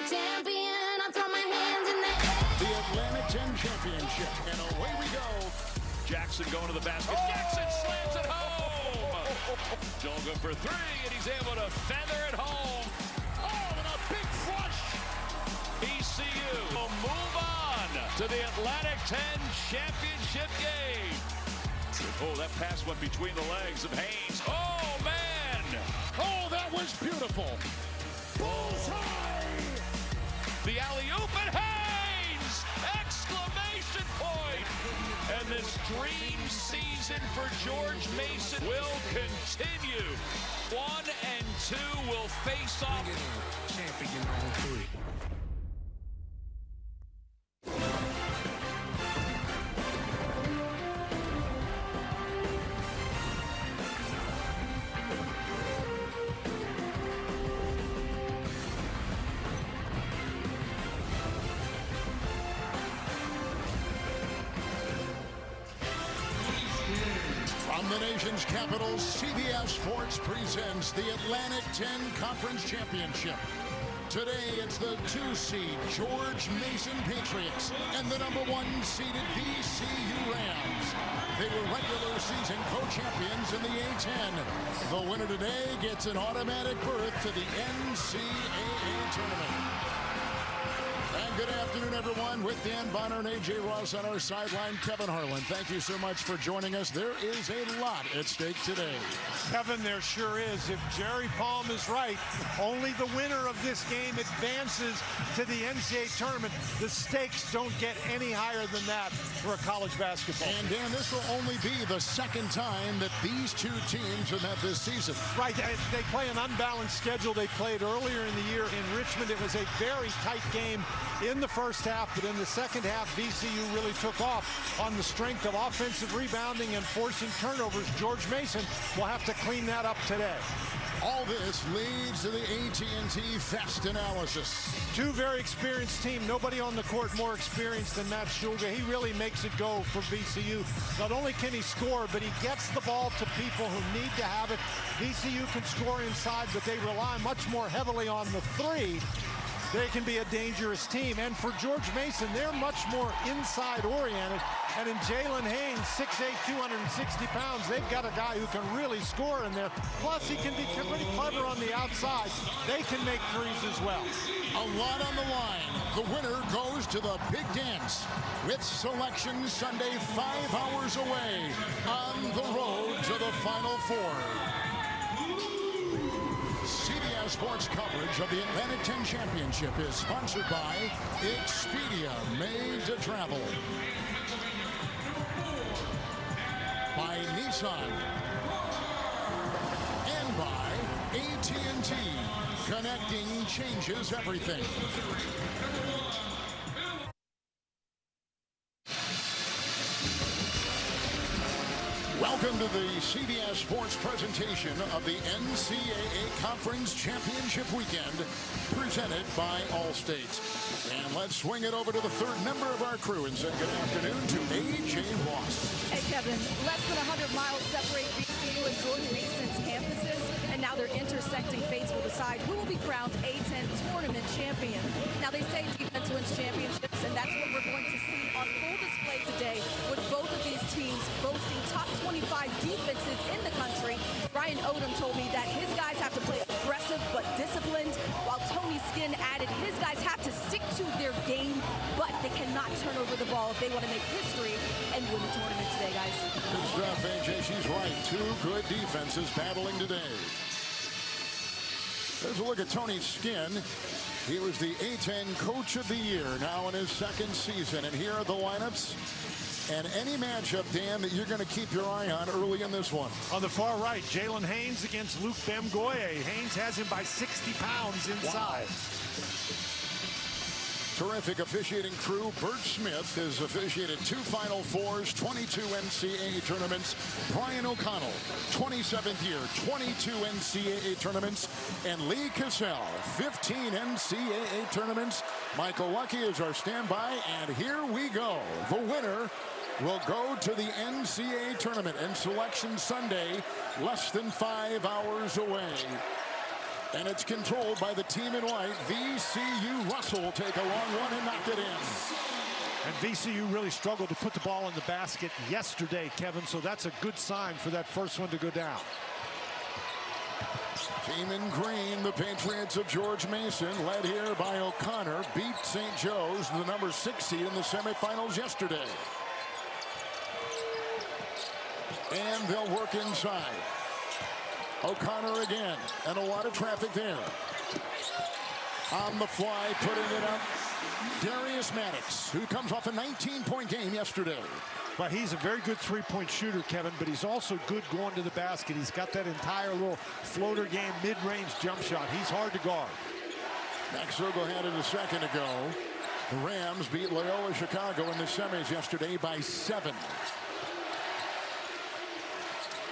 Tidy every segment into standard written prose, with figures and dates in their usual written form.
champion. I throw my hands in the air. The A10 Championship, and away we go. Jackson going to the basket. Jackson slams it home. Joel good for three, and he's able to feather it home. Oh, and a big flush. VCU will move on to the Atlantic 10 Championship game. Oh, that pass went between the legs of Haynes. Oh, man. Oh, that was beautiful. Bullseye! The alley-oop and Haynes! Exclamation point! And this dream season for George Mason will continue. 1 and 2 will face off. Champion on 3. From the nation's capital, CBS Sports presents the Atlantic 10 Conference Championship. Today, it's the 2-seed George Mason Patriots and the number 1 seeded VCU Rams. They were regular season co-champions in the A10. The winner today gets an automatic berth to the NCAA tournament. And good afternoon, everyone. With Dan Bonner and A.J. Ross on our sideline, Kevin Harlan. Thank you so much for joining us. There is a lot at stake today. Kevin, there sure is. If Jerry Palm is right, only the winner of this game advances to the NCAA tournament. The stakes don't get any higher than that for a college basketball. And Dan, this will only be the second time that these two teams have met this season. Right, they play an unbalanced schedule. They played earlier in the year in Richmond. It was a very tight game in the first half, but in the second half, VCU really took off on the strength of offensive rebounding and forcing turnovers. George Mason will have to clean that up today. All this leads to the AT&T Fest analysis. Two very experienced teams. Nobody on the court more experienced than Matt Shulga. He really makes it go for VCU. Not only can he score, but he gets the ball to people who need to have it. VCU can score inside, but they rely much more heavily on the three. They can be a dangerous team. And for George Mason, they're much more inside oriented. And in Jalen Haynes, 6'8", 260 pounds, they've got a guy who can really score in there. Plus, he can be pretty clever on the outside. They can make threes as well. A lot on the line. The winner goes to the big dance with Selection Sunday 5 hours away on the road to the Final Four. CBS Sports coverage of the Atlantic 10 Championship is sponsored by Expedia, made to travel. By Nissan. And by AT&T. Connecting changes everything. Welcome to the CBS Sports presentation of the NCAA Conference Championship Weekend, presented by Allstate. And let's swing it over to the third member of our crew and say good afternoon to A.J. Ross. Hey, Kevin, less than 100 miles separate VCU and George Mason's campuses, and now their intersecting fates will decide who will be crowned A10 tournament champion. Now, they say defense wins championships, and that's what we're going to see on full display today, with both of these teams boasting top 25 defenses in the country. Brian Odom told me that his guys have to play aggressive but disciplined, while Tony Skinn added his guys have to stick to their game, but they cannot turn over the ball if they want to make history and win the tournament today, guys. Good stuff, AJ. She's right. Two good defenses battling today. There's a look at Tony Skinn. He was the A10 Coach of the Year, now in his second season. And here are the lineups. And any matchup, Dan, that you're going to keep your eye on early in this one. On the far right, Jalen Haynes against Luke Bemgoye. Haynes has him by 60 pounds inside. Wow. Terrific officiating crew. Bert Smith has officiated 2 Final Fours, 22 NCAA tournaments. Brian O'Connell, 27th year, 22 NCAA tournaments. And Lee Cassell, 15 NCAA tournaments. Michael Lucky is our standby, and here we go. The winner will go to the NCAA tournament, and Selection Sunday less than 5 hours away. And it's controlled by the team in white. VCU. Russell will take a long one and knock it in. And VCU really struggled to put the ball in the basket yesterday, Kevin, so that's a good sign for that first one to go down. Team in green, the Patriots of George Mason, led here by O'Connor, beat St. Joe's, the number 6 seed in the semifinals yesterday. And they'll work inside. O'Connor again, and a lot of traffic there. On the fly, putting it up, Darius Maddox, who comes off a 19-point game yesterday. But he's a very good three-point shooter, Kevin, but he's also good going to the basket. He's got that entire little floater game, mid-range jump shot. He's hard to guard. Max Sergel had it a second ago. The Rams beat Loyola Chicago in the semis yesterday by 7.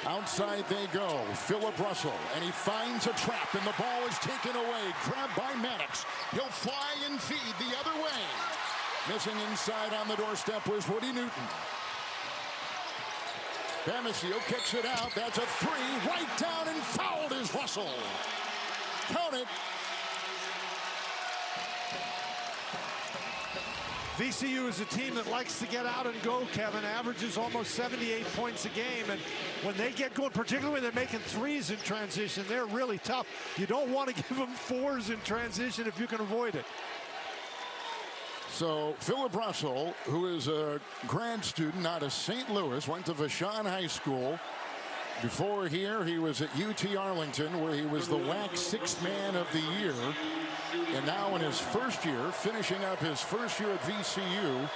Outside they go. Philip Russell, and he finds a trap, and the ball is taken away. Grabbed by Maddox. He'll fly and feed the other way. Missing inside on the doorstep was Woody Newton. Damasio kicks it out. That's a 3. Right down and fouled is Russell. Count it. VCU is a team that likes to get out and go, Kevin. Averages almost 78 points a game. And when they get going, particularly when they're making threes in transition, they're really tough. You don't want to give them 4s in transition if you can avoid it. So Philip Russell, who is a grad student out of St. Louis, went to Vashon High School. Before here, he was at UT Arlington, where he was the WAC 6th Man of the Year. And now in his first year, finishing up his first year at VCU,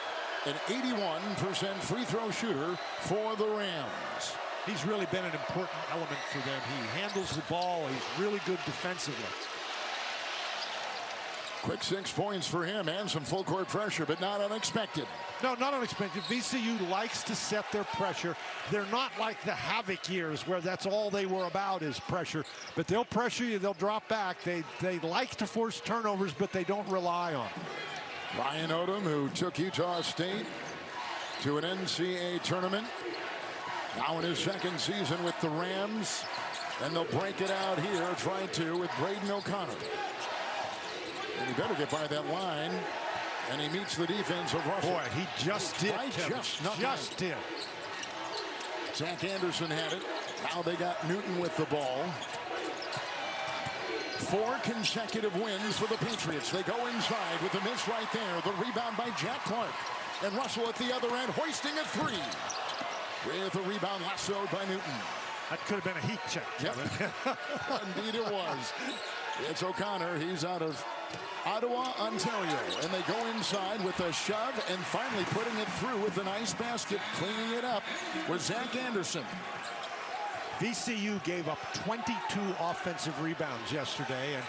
an 81% free throw shooter for the Rams. He's really been an important element for them. He handles the ball. He's really good defensively. Quick 6 points for him and some full court pressure, but not unexpected. No, not unexpected. VCU likes to set their pressure. They're not like the Havoc years where that's all they were about is pressure. But they'll pressure you, they'll drop back. They like to force turnovers, but they don't rely on it. Ryan Odom, who took Utah State to an NCAA tournament. Now in his second season with the Rams. And they'll break it out here, try to, with Braden O'Connor. And he better get by that line. And he meets the defense of Russell. Boy, he just did. Just did. Zach Anderson had it. Now they got Newton with the ball. 4 consecutive wins for the Patriots. They go inside with the miss right there. The rebound by Jack Clark. And Russell at the other end, hoisting a 3. With a rebound lassoed by Newton. That could have been a heat check. Yep. Indeed it was. It's O'Connor. He's out of Ottawa, Ontario. And they go inside with a shove and finally putting it through with a nice basket. Cleaning it up with Zach Anderson. VCU gave up 22 offensive rebounds yesterday. And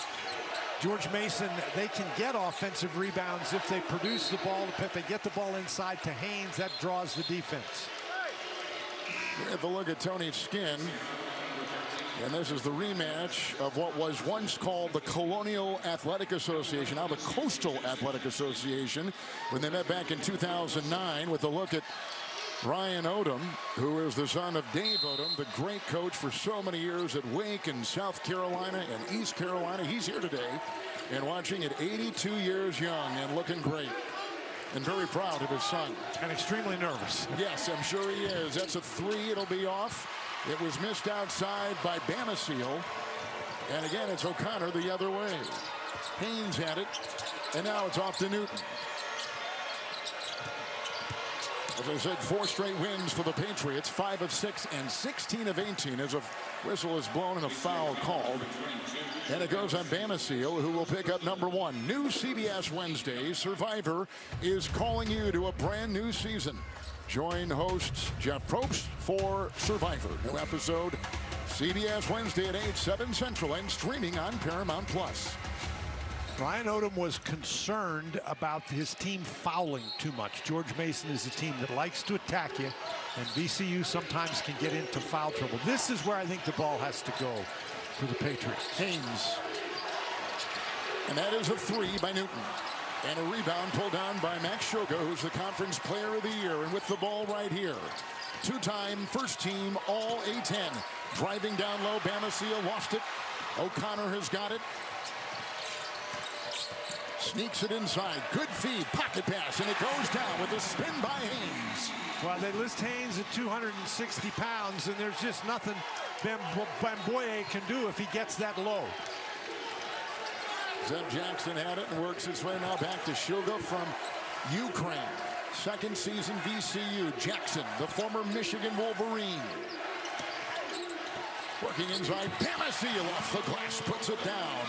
George Mason, they can get offensive rebounds if they produce the ball. If they get the ball inside to Haynes, that draws the defense. We have a look at Tony's skin. And this is the rematch of what was once called the Colonial Athletic Association, now the Coastal Athletic Association, when they met back in 2009 with a look at Ryan Odom, who is the son of Dave Odom, the great coach for so many years at Wake and South Carolina and East Carolina. He's here today and watching at 82 years young and looking great. And very proud of his son. And extremely nervous. Yes, I'm sure he is. That's a 3. It'll be off. It was missed outside by Damasio. And again, it's O'Connor the other way. Haynes had it. And now it's off to Newton. As I said, 4 straight wins for the Patriots. 5 of 6 and 16 of 18 as a whistle is blown and a foul called. And it goes on Damasio, who will pick up number 1. New CBS Wednesday. Survivor is calling you to a brand new season. Join host Jeff Probst for Survivor. New episode CBS Wednesday at 8, 7 Central and streaming on Paramount+. Ryan Odom was concerned about his team fouling too much. George Mason is a team that likes to attack you, and VCU sometimes can get into foul trouble. This is where I think the ball has to go for the Patriots. Haynes. And that is a 3 by Newton. And a rebound pulled down by Max Shoga, who's the conference player of the year. And with the ball right here. 2-time first team All A10. Driving down low, Damasio lost it. O'Connor has got it. Sneaks it inside. Good feed. Pocket pass. And it goes down with a spin by Haynes. Well, they list Haynes at 260 pounds, and there's just nothing Bamboye can do if he gets that low. Zeb Jackson had it and works its way now back to Shuga from Ukraine. Second season VCU. Jackson, the former Michigan Wolverine. Working inside. Bamboye off the glass. Puts it down.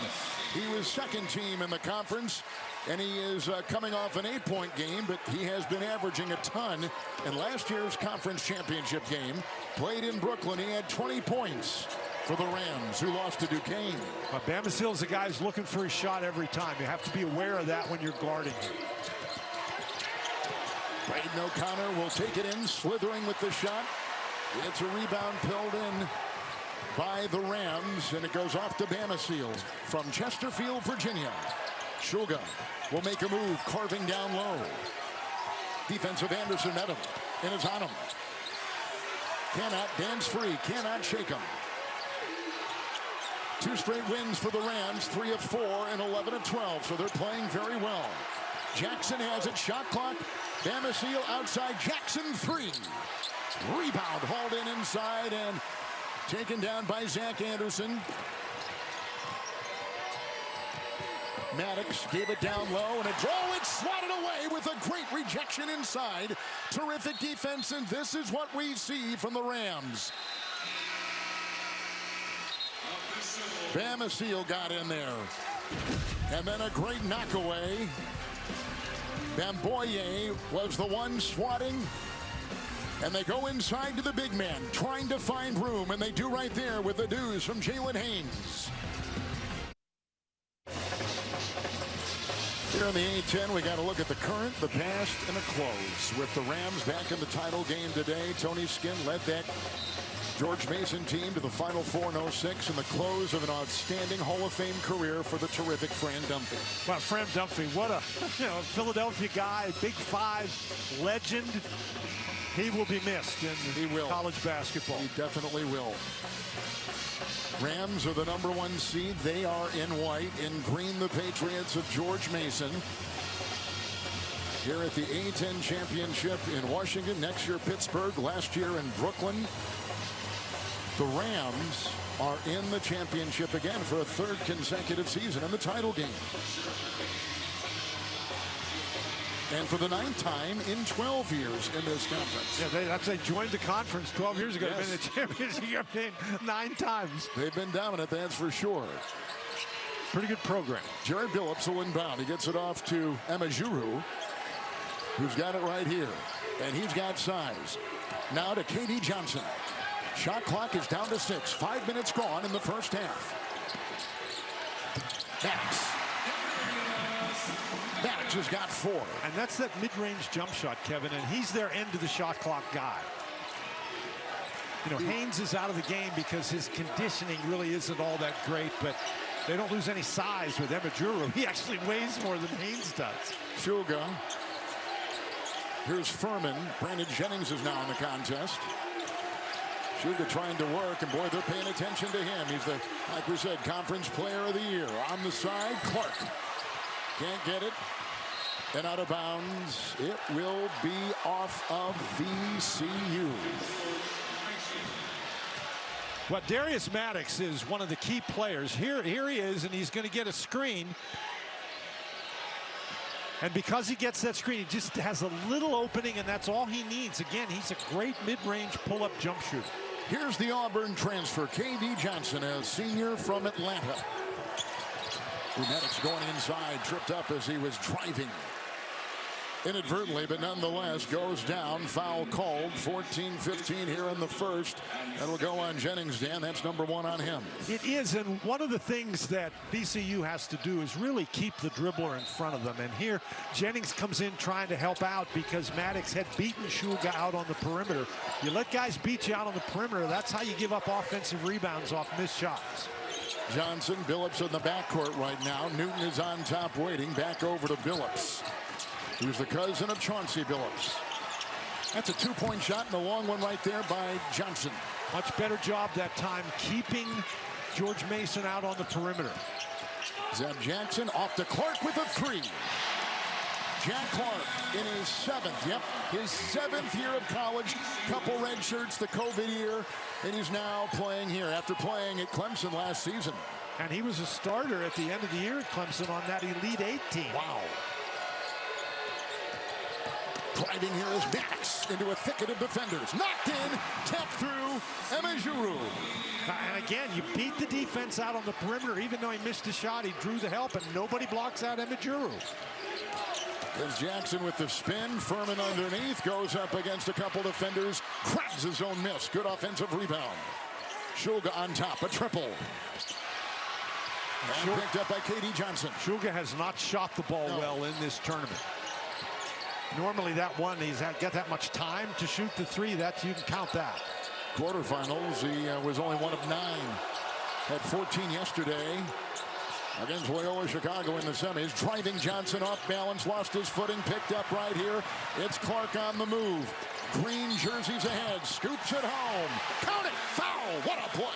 He was second team in the conference, and he is coming off an 8-point game, but he has been averaging a ton. In last year's conference championship game, played in Brooklyn, he had 20 points for the Rams, who lost to Duquesne. But Bamboye's a guy who's looking for his shot every time. You have to be aware of that when you're guarding him. Braden O'Connor will take it in, slithering with the shot. It's a rebound pulled in by the Rams, and it goes off to Bamboye from Chesterfield, Virginia. Shuga will make a move, carving down low. Defensive Anderson met him, and is on him. Cannot dance free, cannot shake him. 2 straight wins for the Rams, 3 of 4 and 11 of 12, so they're playing very well. Jackson has it, shot clock. Bamboye outside, Jackson 3. Rebound hauled in inside and taken down by Zach Anderson. Maddox gave it down low, and it's swatted away with a great rejection inside. Terrific defense, and this is what we see from the Rams. Bamboye got in there. And then a great knockaway. Bamboye was the one swatting. And they go inside to the big man, trying to find room, and they do right there with the dues from Jalen Haynes. Here in the A10, we got to look at the current, the past, and a close. With the Rams back in the title game today, Tony Skinn led that George Mason team to the Final Four in 06 and the close of an outstanding Hall of Fame career for the terrific Fran Dunphy. Well, Fran Dunphy, what a Philadelphia guy, Big Five legend. He will be missed in college basketball. He definitely will. Rams are the #1 seed. They are in white. In green, the Patriots of George Mason. Here at the A10 Championship in Washington. Next year, Pittsburgh. Last year in Brooklyn. The Rams are in the championship again for a 3rd consecutive season in the title game. And for the 9th time in 12 years in this conference. Yeah, they joined the conference 12 years ago. Yes. They've been in the championship game 9 times. They've been dominant, that's for sure. Pretty good program. Jared Billups will inbound. He gets it off to Emajuru, who's got it right here. And he's got size. Now to KD Johnson. Shot clock is down to 6. 5 minutes gone in the first half. Maddox has got 4. And that's that mid-range jump shot, Kevin, and he's their end of the shot clock guy. You know, Haynes is out of the game because his conditioning really isn't all that great, but they don't lose any size with Emajuru. He actually weighs more than Haynes does. Shuga. Here's Furman. Brandon Jennings is now in the contest. Shuga trying to work, and boy, they're paying attention to him. He's the, like we said, Conference Player of the Year. On the side, Clark. Can't get it. And out of bounds. It will be off of VCU. Well, Darius Maddox is one of the key players. Here he is, and he's going to get a screen. And because he gets that screen, he just has a little opening, and that's all he needs. Again, he's a great mid-range pull-up jump shooter. Here's the Auburn transfer, KD Johnson, a senior from Atlanta. Maddox going inside, tripped up as he was driving. Inadvertently, but nonetheless goes down. Foul called. 14-15 here in the first. That'll go on Jennings, Dan. That's #1 on him. It is, and one of the things that VCU has to do is really keep the dribbler in front of them. And here, Jennings comes in trying to help out because Maddox had beaten Shuga out on the perimeter. You let guys beat you out on the perimeter, that's how you give up offensive rebounds off missed shots. Johnson, Billups in the backcourt right now. Newton is on top waiting. Back over to Billups, who's the cousin of Chauncey Billups. That's a 2-point shot and a long one right there by Johnson. Much better job that time keeping George Mason out on the perimeter. Zeb Jackson off to Clark with a three. Jack Clark in his seventh year of college. Couple red shirts, the COVID year, and he's now playing here after playing at Clemson last season. And he was a starter at the end of the year at Clemson on that Elite 8 team. Wow. Driving here is Max into a thicket of defenders. Knocked in, tapped through, Emejuru. And again, you beat the defense out on the perimeter. Even though he missed a shot, he drew the help, and nobody blocks out Emejuru. As Jackson with the spin, Furman underneath, goes up against a couple defenders, grabs his own miss. Good offensive rebound. Shulga on top, a triple. And picked up by K.D. Johnson. Shulga has not shot the ball well in this tournament. Normally that one, he's got that much time to shoot the three. That you can count that. Quarterfinals, he was only 1 of 9. Had 14 yesterday against Loyola Chicago in the semis. Driving Johnson off balance, lost his footing, picked up right here. It's Clark on the move. Green jerseys ahead, scoops it home. Count it, foul, what a play.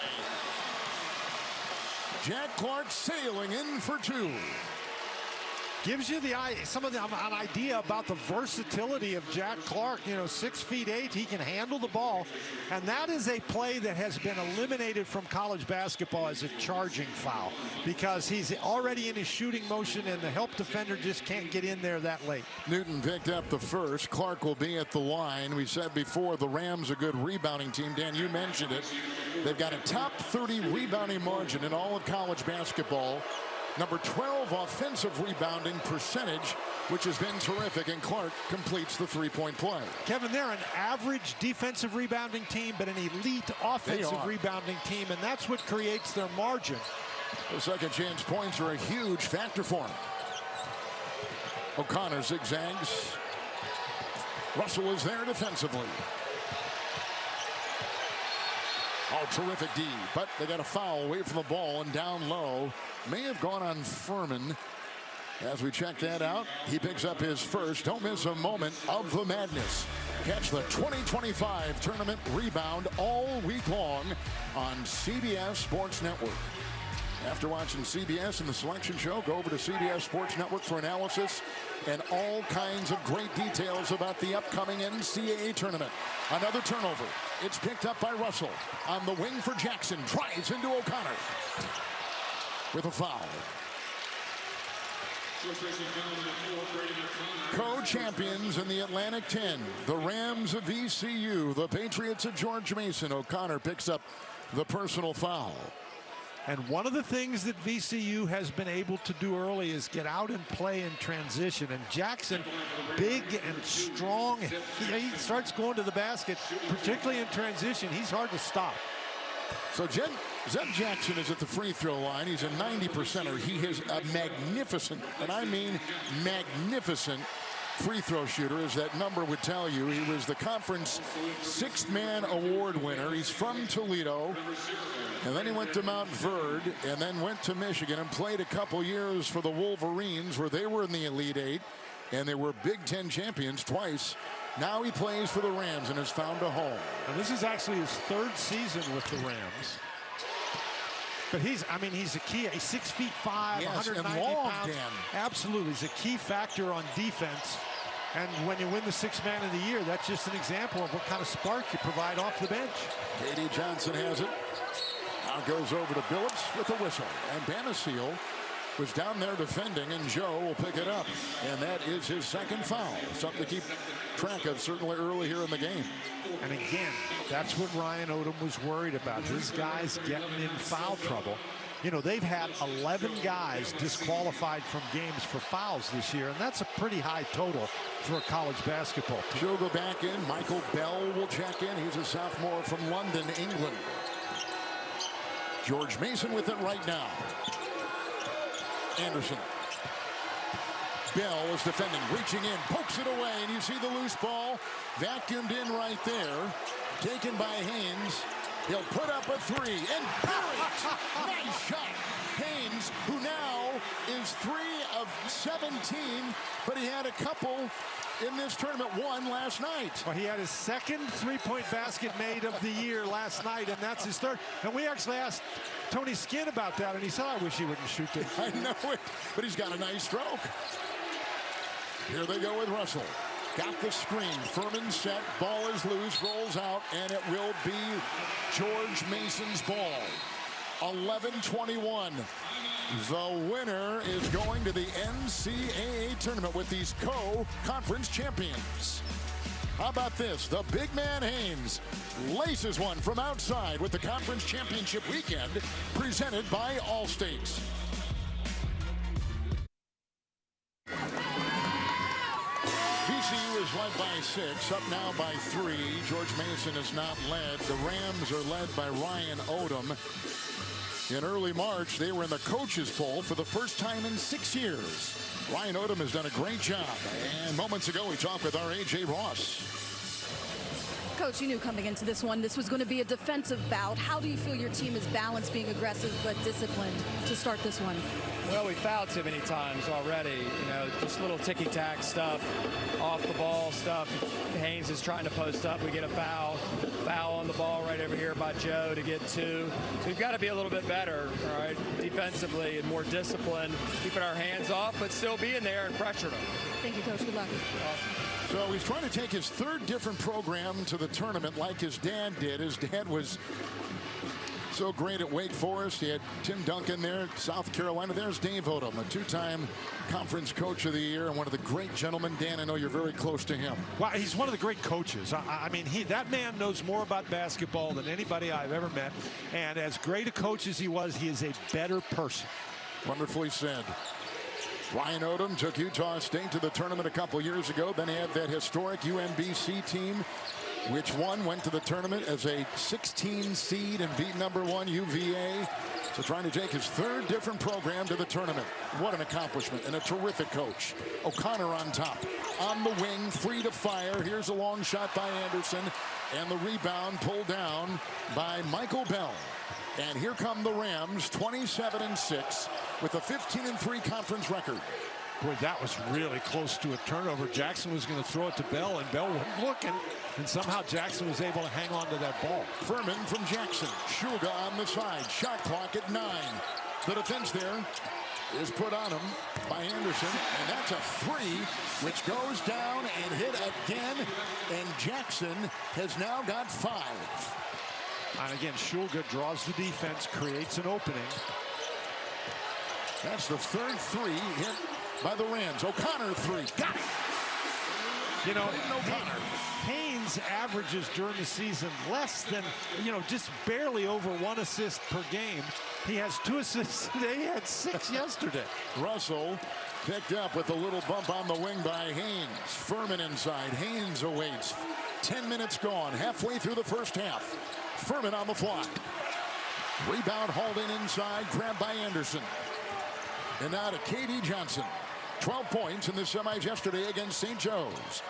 Jack Clark sailing in for 2. Gives you an idea about the versatility of Jack Clark. 6'8", he can handle the ball. And that is a play that has been eliminated from college basketball as a charging foul, because he's already in his shooting motion and the help defender just can't get in there that late. Newton picked up the first. Clark will be at the line. We said before, the Rams a good rebounding team. Dan, you mentioned it. They've got a top 30 rebounding margin in all of college basketball. Number 12 offensive rebounding percentage, which has been terrific, and Clark completes the three-point play. Kevin, they're an average defensive rebounding team, but an elite offensive rebounding team, and that's what creates their margin. The second chance points are a huge factor for him. O'Connor zigzags. Russell is there defensively. Oh, terrific D, but they got a foul away from the ball and down low. May have gone on Furman. As we check that out, he picks up his first. Don't miss a moment of the madness. Catch the 2025 tournament rebound all week long on CBS Sports Network. After watching CBS and the selection show, go over to CBS Sports Network for analysis and all kinds of great details about the upcoming NCAA tournament. Another turnover. It's picked up by Russell. On the wing for Jackson. Drives into O'Connor. With a foul. Co-champions in the Atlantic 10. The Rams of VCU. The Patriots of George Mason. O'Connor picks up the personal foul. And one of the things that VCU has been able to do early is get out and play in transition. And Jackson, big and strong, he starts going to the basket, particularly in transition. He's hard to stop. So Zeb Jackson is at the free throw line. He's a 90%er. He is a magnificent, and I mean magnificent, free throw shooter, as that number would tell you. He was the conference sixth man award winner. He's from Toledo. And then he went to Mount Verde and then went to Michigan and played a couple years for the Wolverines, where they were in the Elite 8 and they were Big Ten champions twice. Now he plays for the Rams and has found a home. And this is actually his third season with the Rams. But he's a key. He's 6'5", yes, 190 pounds. Dan. Absolutely, he's a key factor on defense. And when you win the sixth man of the year, that's just an example of what kind of spark you provide off the bench. K.D. Johnson has it. Now goes over to Billups with a whistle. And Banasile was down there defending, and Joe will pick it up. And that is his second foul. Something to keep track of, certainly early here in the game. And again, that's what Ryan Odom was worried about. His guys getting in foul trouble. You know, they've had 11 guys disqualified from games for fouls this year, and that's a pretty high total for a college basketball team. She'll go back in. Michael Bell will check in. He's a sophomore from London, England. George Mason with it right now. Anderson. Bell is defending, reaching in, pokes it away, and you see the loose ball vacuumed in right there. Taken by Haynes. He'll put up a three and bury it. Nice shot. Haynes, who now is 3 of 17, but he had a couple in this tournament, one last night. Well, he had his second three-point basket made of the year last night, and that's his third. And we actually asked Tony Skinn about that, and he said, I wish he wouldn't shoot this. I know it, but he's got a nice stroke. Here they go with Russell. Got the screen. Furman set. Ball is loose. Rolls out. And it will be George Mason's ball. 11-21. The winner is going to the NCAA tournament with these co-conference champions. How about this? The big man Haynes laces one from outside with the conference championship weekend presented by Allstate. VCU is led by 6, up now by 3. George Mason is not led. The Rams are led by Ryan Odom. In early March, they were in the coaches poll for the first time in 6 years. Ryan Odom has done a great job. And moments ago, we talked with our A.J. Ross. Coach, you knew coming into this one, this was going to be a defensive bout. How do you feel your team is balanced, being aggressive but disciplined to start this one? Well, we fouled too many times already. You know, just little ticky-tack stuff, off the ball stuff. Haynes is trying to post up. We get a foul. Foul on the ball right over here by Joe to get 2. So we've got to be a little bit better, all right, defensively and more disciplined, keeping our hands off, but still being there and pressuring them. Thank you, Coach. Good luck. Awesome. So he's trying to take his third different program to the tournament like his dad did. His dad was so great at Wake Forest. He had Tim Duncan there at South Carolina. There's Dave Odom, a 2-time conference coach of the year and one of the great gentlemen. Dan, I know you're very close to him. Well, he's one of the great coaches. I mean, that man knows more about basketball than anybody I've ever met. And as great a coach as he was, he is a better person. Wonderfully said. Ryan Odom took Utah State to the tournament a couple years ago. Then he had that historic UMBC team, which went to the tournament as a 16 seed and beat #1 UVA. So trying to take his third different program to the tournament. What an accomplishment, and a terrific coach. O'Connor on top. On the wing, free to fire. Here's a long shot by Anderson, and the rebound pulled down by Michael Bell. And here come the Rams, 27-6, with a 15-3 conference record. Boy, that was really close to a turnover. Jackson was going to throw it to Bell, and Bell wasn't looking. And somehow Jackson was able to hang on to that ball. Furman from Jackson. Shulga on the side. Shot clock at 9. The defense there is put on him by Anderson. And that's a 3, which goes down and hit again. And Jackson has now got 5. And again, Shulga draws the defense, creates an opening. That's the third 3 hit by the Rams. O'Connor 3. Got it. You know, O'Connor. Haynes averages during the season less than, just barely over 1 assist per game. He has 2 assists today. He had 6 yesterday. Russell picked up with a little bump on the wing by Haynes. Furman inside. Haynes awaits. 10 minutes gone. Halfway through the first half. Furman on the fly. Rebound hauled in inside. Grabbed by Anderson. And now to K.D. Johnson. 12 points in the semis yesterday against St. Joe's.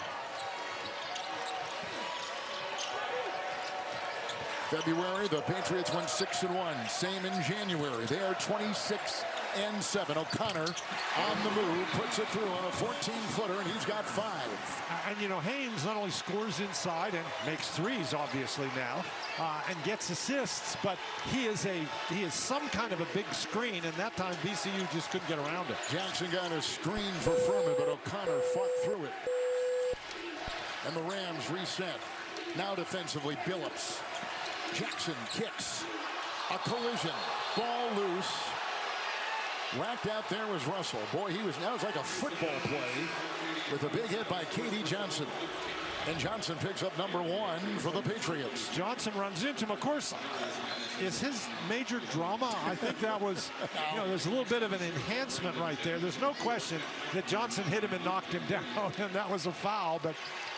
February, the Patriots went 6-1. Same in January. They are 26-7. O'Connor on the move, puts it through on a 14-footer, and he's got 5. And Haynes not only scores inside and makes 3s, obviously now, and gets assists, but he is some kind of a big screen, and that time VCU just couldn't get around it. Jackson got a screen for Furman, but O'Connor fought through it. And the Rams reset. Now defensively, Billups. Jackson kicks. A collision. Ball loose. Whacked out there was Russell. Boy, that was like a football play with a big hit by K.D. Johnson. And Johnson picks up #1 for the Patriots. Johnson runs into him. Of course, is his major drama? I think that was, there's a little bit of an enhancement right there. There's no question that Johnson hit him and knocked him down, and that was a foul. But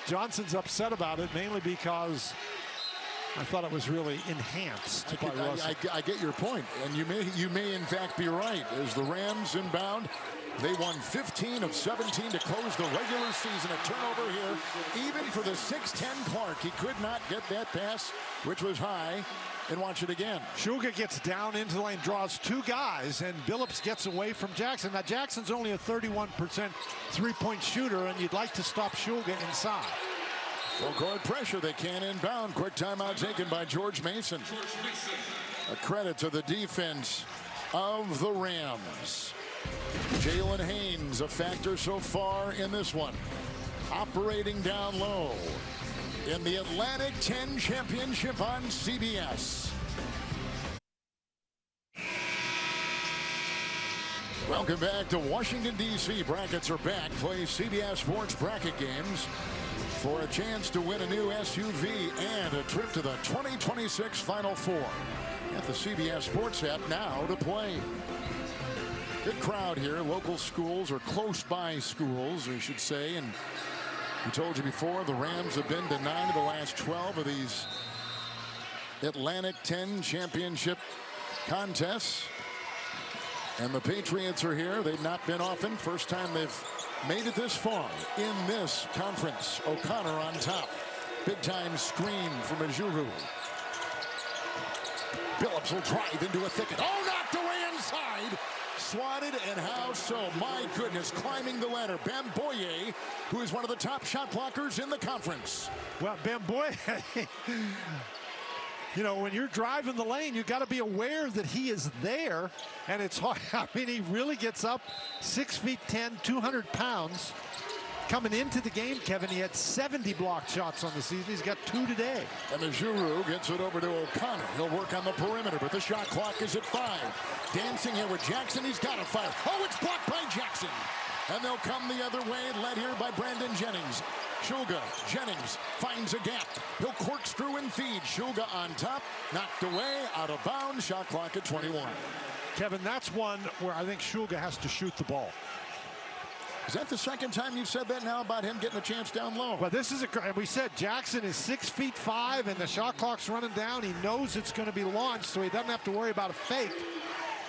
Johnson's upset about it, mainly because I thought it was really enhanced by Russell. I get your point, and you may in fact be right. As the Rams inbound, they won 15 of 17 to close the regular season. A turnover here, even for the 6'10 Clark. He could not get that pass, which was high. And watch it again. Shulga gets down into the lane, draws two guys, and Billups gets away from Jackson. Now, Jackson's only a 31% three-point shooter, and you'd like to stop Shulga inside. Full court pressure. They can't inbound. Quick timeout taken by George Mason. A credit to the defense of the Rams. Jalen Haynes, a factor so far in this one. Operating down low in the Atlantic 10 Championship on CBS. Welcome back to Washington, D.C. Brackets are back. Play CBS Sports bracket games for a chance to win a new SUV and a trip to the 2026 Final Four. At the CBS Sports app now to play. Good crowd here. Local schools, or close by schools, we should say. And we told you before, the Rams have been to 9 of the last 12 of these Atlantic 10 Championship contests. And the Patriots are here. They've not been often. First time they've made it this far in this conference. O'Connor on top. Big time screen from Ejuru. Billups will drive into a thicket. Oh, knocked away inside. Swatted, and how so? My goodness, climbing the ladder. Bamboye, who is one of the top shot blockers in the conference. Well, Bamboye, you know, when you're driving the lane, you got to be aware that he is there, and it's hard. I mean, he really gets up 6'10", 200 pounds. Coming into the game, Kevin, he had 70 blocked shots on the season. He's got 2 today. And Ejuru gets it over to O'Connor. He'll work on the perimeter, but the shot clock is at 5. Dancing here with Jackson. He's got to fire. Oh, it's blocked by Jackson. And they'll come the other way, led here by Brandon Jennings. Shulga, Jennings finds a gap. He'll corkscrew and feed. Shulga on top, knocked away, out of bounds. Shot clock at 21. Kevin, that's one where I think Shulga has to shoot the ball. Is that the second time you've said that now about him getting a chance down low? Well, this is we said Jackson is 6'5", and the shot clock's running down. He knows it's going to be launched, so he doesn't have to worry about a fake.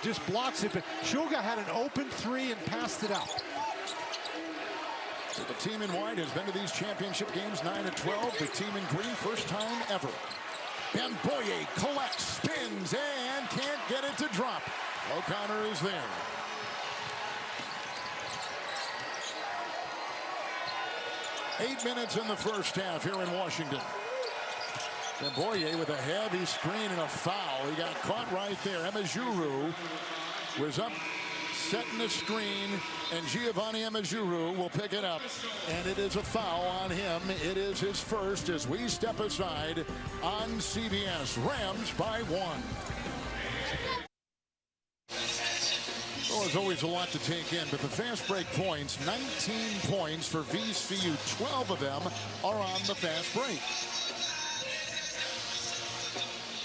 Just blocks it. But Shulga had an open 3 and passed it out. So the team in white has been to these championship games 9 of 12. The team in green, first time ever. Bamboye collects, spins, and can't get it to drop. O'Connor is there. Eight minutes in the first half here in Washington. Bamboye with a heavy screen and a foul. He got caught right there. Ejuru was up, setting the screen, and Giovanni Ejuru will pick it up. And it is a foul on him. It is his first as we step aside on CBS. Rams by 1. Well, there's always a lot to take in, but the fast break points, 19 points for VCU. 12 of them are on the fast break.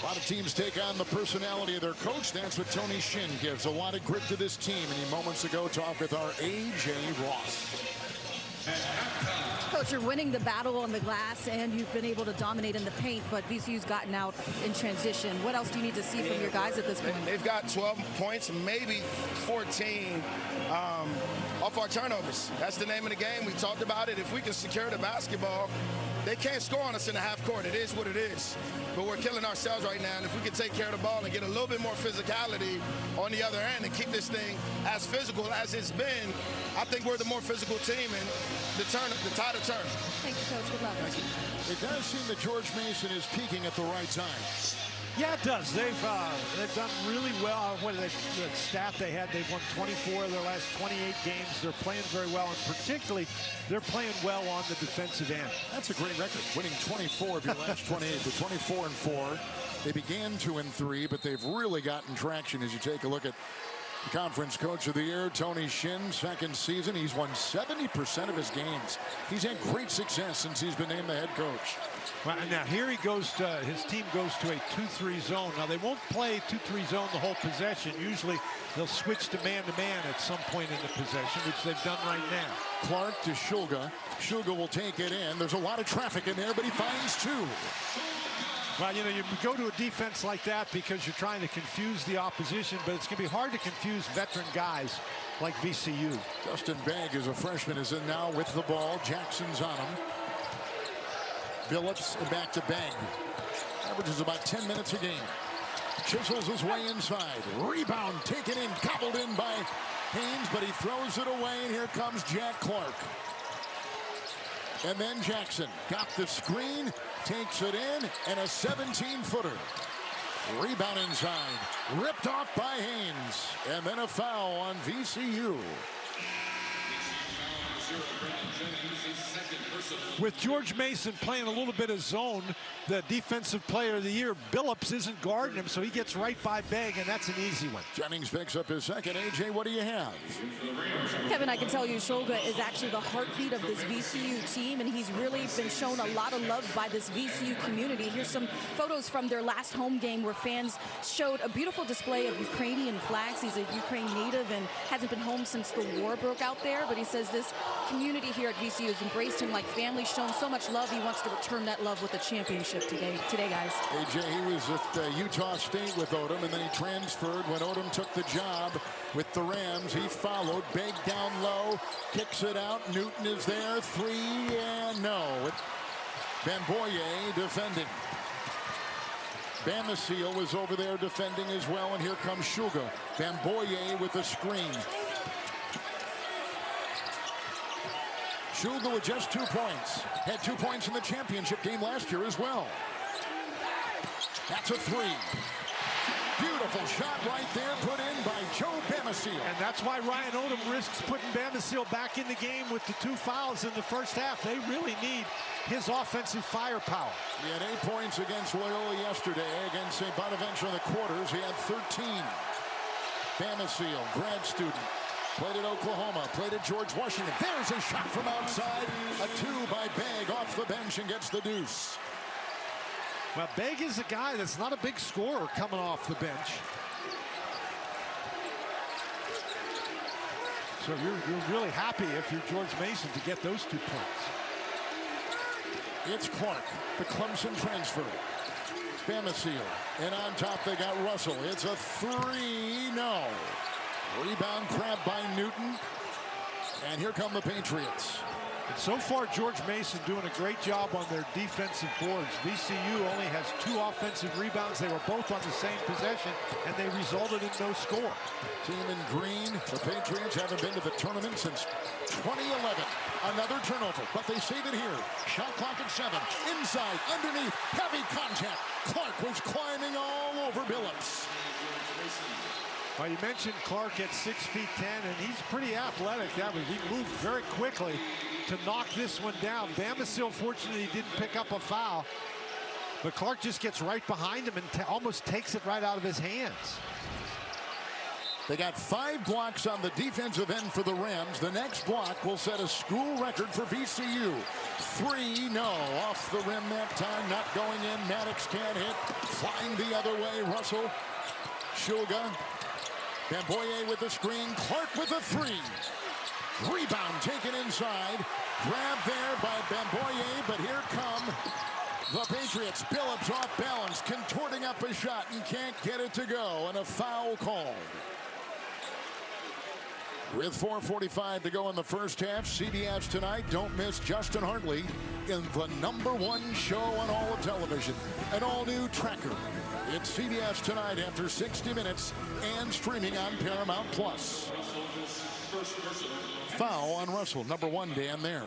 A lot of teams take on the personality of their coach. That's what Tony Shin gives. A lot of grit to this team. And he moments ago talked with our A.J. Ross. Coach, you're winning the battle on the glass, and you've been able to dominate in the paint, but VCU's gotten out in transition. What else do you need to see from your guys at this point? They've got 12 points, maybe 14 off our turnovers. That's the name of the game. We talked about it. If we can secure the basketball, they can't score on us in the half court. It is what it is. But we're killing ourselves right now. And if we can take care of the ball and get a little bit more physicality on the other end and keep this thing as physical as it's been, I think we're the more physical team, and the tide will turn. Thank you, Coach. Good luck. Thank you. It does seem that George Mason is peaking at the right time. Yeah, it does. They've done really well. What the stat they had, they've won 24 of their last 28 games. They're playing very well, and particularly they're playing well on the defensive end. That's a great record, winning 24 of your last 28. They're 24-4. They began 2-3, but they've really gotten traction as you take a look at the Conference Coach of the Year, Tony Shin, second season. He's won 70% of his games. He's had great success since he's been named the head coach. Well, and now here he goes to, his team goes to a 2-3 zone. Now they won't play 2-3 zone the whole possession. Usually they'll switch to man-to-man at some point in the possession, which they've done right now. Clark to Shulga. Shulga will take it in. There's a lot of traffic in there, but he finds 2. Well, you know, you go to a defense like that because you're trying to confuse the opposition, but it's going to be hard to confuse veteran guys like VCU. Justin Begg, as a freshman, is in now with the ball. Jackson's on him. Billups and back to Begg. Averages about 10 minutes a game. Chisels his way inside. Rebound taken in, gobbled in by Haynes, but he throws it away, and here comes Jack Clark. And then Jackson got the screen, takes it in, and a 17-footer. Rebound inside, ripped off by Haynes, and then a foul on VCU. With George Mason playing a little bit of zone, the defensive player of the year, Billups isn't guarding him, so he gets right by Begg, and that's an easy one. Jennings picks up his second. AJ, what do you have? Kevin, I can tell you Shulga is actually the heartbeat of this VCU team, and he's really been shown a lot of love by this VCU community. Here's some photos from their last home game where fans showed a beautiful display of Ukrainian flags. He's a Ukraine native and hasn't been home since the war broke out there, but he says this community here at VCU has embraced him like family, shown so much love. He wants to return that love with a championship today, guys. AJ, he was at Utah State with Odom, and then he transferred when Odom took the job with the Rams. He followed. Begg down low, kicks it out. Newton is there. Three, and no. Bamboye defending. Bamasiel was over there defending as well, and here comes Shulga. Bamboye with a screen. Shulga with just 2 points. Had 2 points in the championship game last year as well. That's a three. Beautiful shot right there, put in by Joe Bamasiel. And that's why Ryan Odom risks putting Bamasiel back in the game with the 2 fouls in the first half. They really need his offensive firepower. He had 8 points against Loyola yesterday. Against St. Bonaventure in the quarters, he had 13. Bamasiel, grad student. Played at Oklahoma, played at George Washington. There's a shot from outside. A 2 by Begg off the bench and gets the deuce. Well, Begg is a guy that's not a big scorer coming off the bench. So you're really happy if you're George Mason to get those 2 points. It's Clark, the Clemson transfer. Bamasiel, and on top they got Russell. It's a 3, no. Rebound grabbed by Newton. And here come the Patriots. And so far, George Mason doing a great job on their defensive boards. VCU only has 2 offensive rebounds. They were both on the same possession, and they resulted in no score. Team in green. The Patriots haven't been to the tournament since 2011. Another turnover, but they save it here. Shot clock at 7. Inside, underneath, heavy contact. Clark was climbing all over Billups. Well, you mentioned Clark at 6'10", and he's pretty athletic. He moved very quickly to knock this one down. Bamasiel, fortunately, didn't pick up a foul, but Clark just gets right behind him and almost takes it right out of his hands. They got 5 blocks on the defensive end for the Rams. The next block will set a school record for VCU. 3, no. Off the rim that time, not going in. Maddox can't hit. Flying the other way, Russell. Shulga. Bamboye with the screen. Clark with a 3. Rebound taken inside. Grabbed there by Bamboye, but here come the Patriots. Billups off balance, contorting up a shot and can't get it to go, and a foul called. With 4:45 to go in the first half, CBS tonight. Don't miss Justin Hartley in the #1 show on all of television, an all-new tracker. It's CBS tonight after 60 minutes and streaming on Paramount+. Foul on Russell, #1, Dan, there.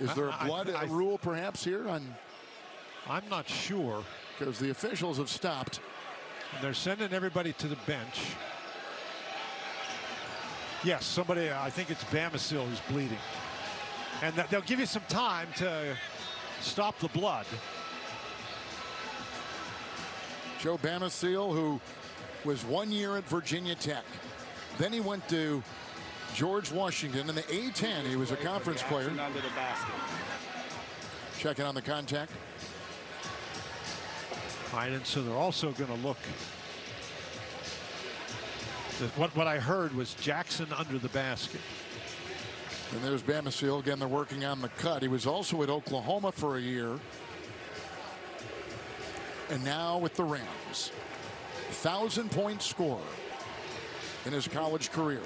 Is there a blood rule perhaps here? I'm not sure. Because the officials have stopped. And they're sending everybody to the bench. Yes, somebody, I think it's Bamasiel who's bleeding. And they'll give you some time to stop the blood. Joe Bamasiel, who was 1 year at Virginia Tech. Then he went to George Washington in the A10. He was a conference player. Under the basket. Checking on the contact. Right, and so they're also going to look. What I heard was Jackson under the basket. And there's Bamasiel. Again, they're working on the cut. He was also at Oklahoma for a year. and now with the Rams. 1,000-point scorer in his college career.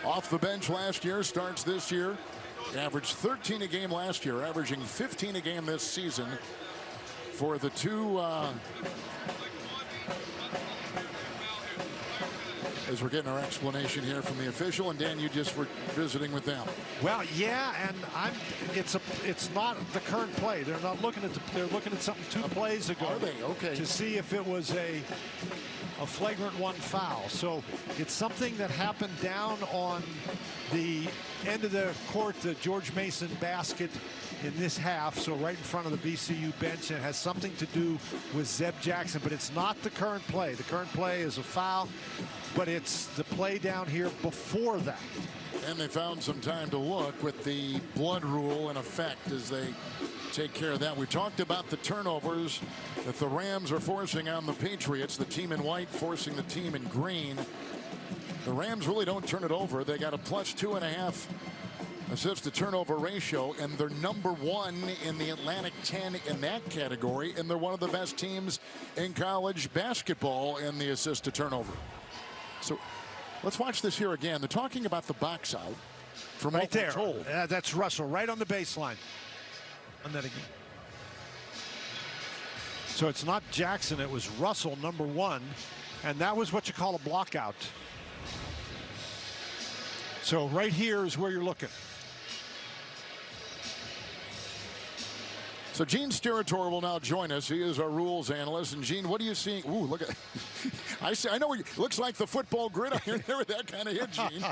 Off the bench last year, starts this year. Averaged 13 a game last year, averaging 15 a game this season for the two. As we're getting our explanation here from the official, and Dan, you just were visiting with them. Well, yeah, and it's not the current play. They're not looking at they're looking at something 2 plays ago. Are they? Okay. To see if it was a flagrant 1 foul. So it's something that happened down on the end of the court, the George Mason basket in this half, so right in front of the VCU bench. It has something to do with Zeb Jackson, but it's not the current play. The current play is a foul, but it's the play down here before that. And they found some time to look with the blood rule in effect as they take care of that. We talked about the turnovers that the Rams are forcing on the Patriots, the team in white forcing the team in green. The Rams really don't turn it over. They got a +2.5 assist to turnover ratio, and they're #1 in the Atlantic 10 in that category, and they're one of the best teams in college basketball in the assist to turnover. So let's watch this here again. They're talking about the box out from right there. Told. That's Russell right on the baseline. On that again. So it's not Jackson, it was Russell, #1, and that was what you call a block out. So right here is where you're looking. So Gene Steratore will now join us. He is our rules analyst. And Gene, what are you seeing? Ooh, look at I know it looks like the football gridiron there with that kind of hit, Gene.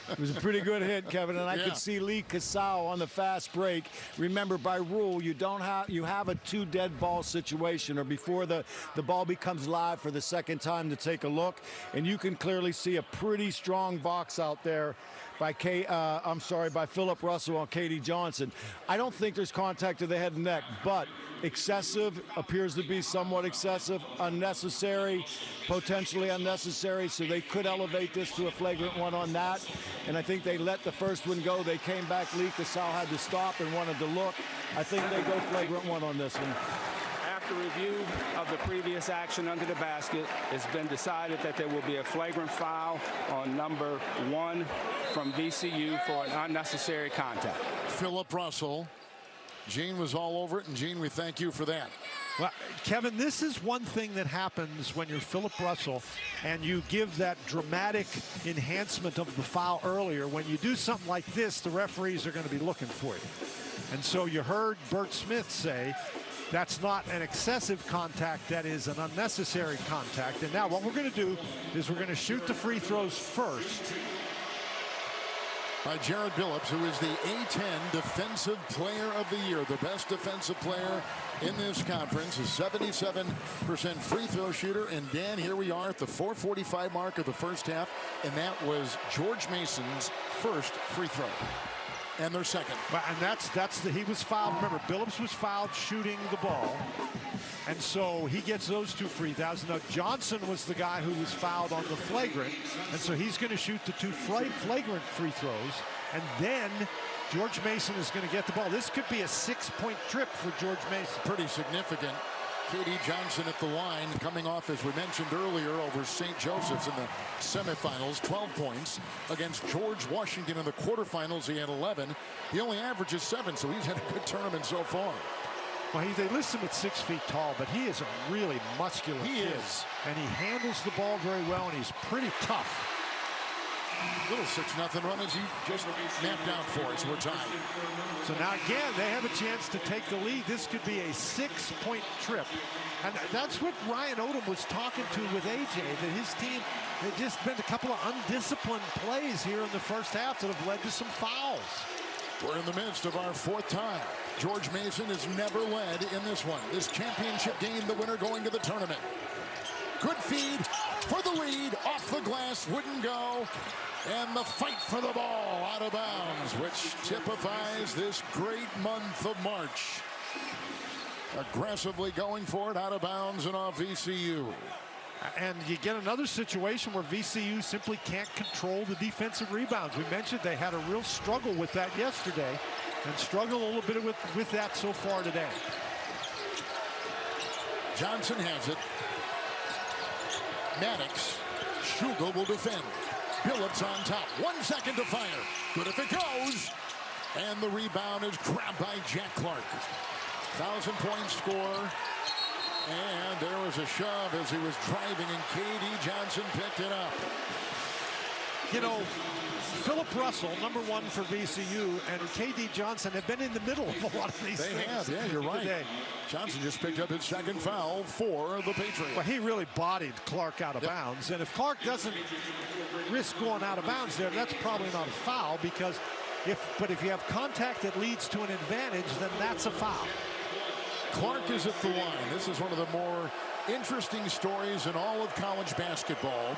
It was a pretty good hit, Kevin, and I could see Lee Casau on the fast break. Remember, by rule, you have a 2 dead ball situation, or before the ball becomes live for the second time to take a look, and you can clearly see a pretty strong box out there by Philip Russell on Katie Johnson. I don't think there's contact to the head and neck, but excessive, appears to be somewhat excessive, unnecessary, potentially unnecessary, so they could elevate this to a flagrant 1 on that. And I think they let the first one go. They came back. Lee Casau had to stop and wanted to look. I think they go flagrant 1 on this one. After review of the previous action under the basket, it's been decided that there will be a flagrant foul on #1 from VCU for an unnecessary contact. Philip Russell. Gene was all over it, and Gene, we thank you for that. Well, Kevin, this is one thing that happens when you're Philip Russell and you give that dramatic enhancement of the foul earlier. When you do something like this, the referees are going to be looking for you. And so you heard Bert Smith say that's not an excessive contact, that is an unnecessary contact. And now what we're going to do is we're going to shoot the free throws first. By Jared Billups, who is the A10 Defensive Player of the Year, the best defensive player in this conference, a 77% free throw shooter. And Dan, here we are at the 4:45 mark of the first half, and that was George Mason's first free throw. And their second. And he was fouled. Remember, Billups was fouled shooting the ball. And so he gets those 2 free throws. Now, Johnson was the guy who was fouled on the flagrant. And so he's going to shoot the 2 flagrant free throws. And then George Mason is going to get the ball. This could be a 6-point trip for George Mason. Pretty significant. Katie Johnson at the line, coming off, as we mentioned earlier, over St. Joseph's in the semifinals, 12 points against George Washington in the quarterfinals. He had 11. He only averages 7, so he's had a good tournament so far. Well, they list him at 6 feet tall, but he is a really muscular kid. He is. And he handles the ball very well, and he's pretty tough. Little 6-0 run as he just mapped out for us. We're tied. So now again, they have a chance to take the lead. This could be a 6-point trip. And that's what Ryan Odom was talking to with AJ, that his team had just been a couple of undisciplined plays here in the first half that have led to some fouls. We're in the midst of our 4th tie. George Mason has never led in this one. This championship game, the winner going to the tournament. Good feed for the lead. Off the glass, wouldn't go. And the fight for the ball out of bounds, which typifies this great month of March. Aggressively going for it out of bounds and off VCU. And you get another situation where VCU simply can't control the defensive rebounds. We mentioned they had a real struggle with that yesterday and struggle a little bit with that so far today. Johnson has it. Maddox. Schugel will defend. Billups on top. 1 second to fire. Good if it goes. And the rebound is grabbed by Jack Clark. 1,000-point score. And there was a shove as he was driving, and K.D. Johnson picked it up. You know, Philip Russell, number 1 for VCU, and K.D. Johnson have been in the middle of a lot of these things. They have, yeah, you're right. Today. Johnson just picked up his second foul for the Patriots. Well, he really bodied Clark out of bounds, and if Clark doesn't risk going out of bounds there, that's probably not a foul, because if you have contact that leads to an advantage, then that's a foul. Clark is at the line. This is one of the more interesting stories in all of college basketball.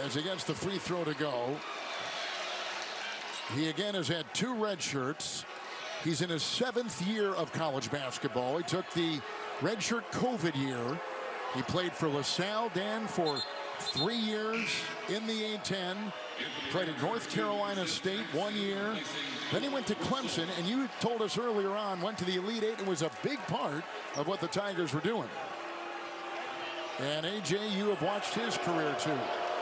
As he gets the free throw to go. He again has had 2 red shirts. He's in his 7th year of college basketball. He took the redshirt COVID year. He played for LaSalle, Dan, for 3 years in the A10. Played at North Carolina State 1 year. Then he went to Clemson, and you told us earlier on, went to the Elite Eight and was a big part of what the Tigers were doing. And AJ, you have watched his career too.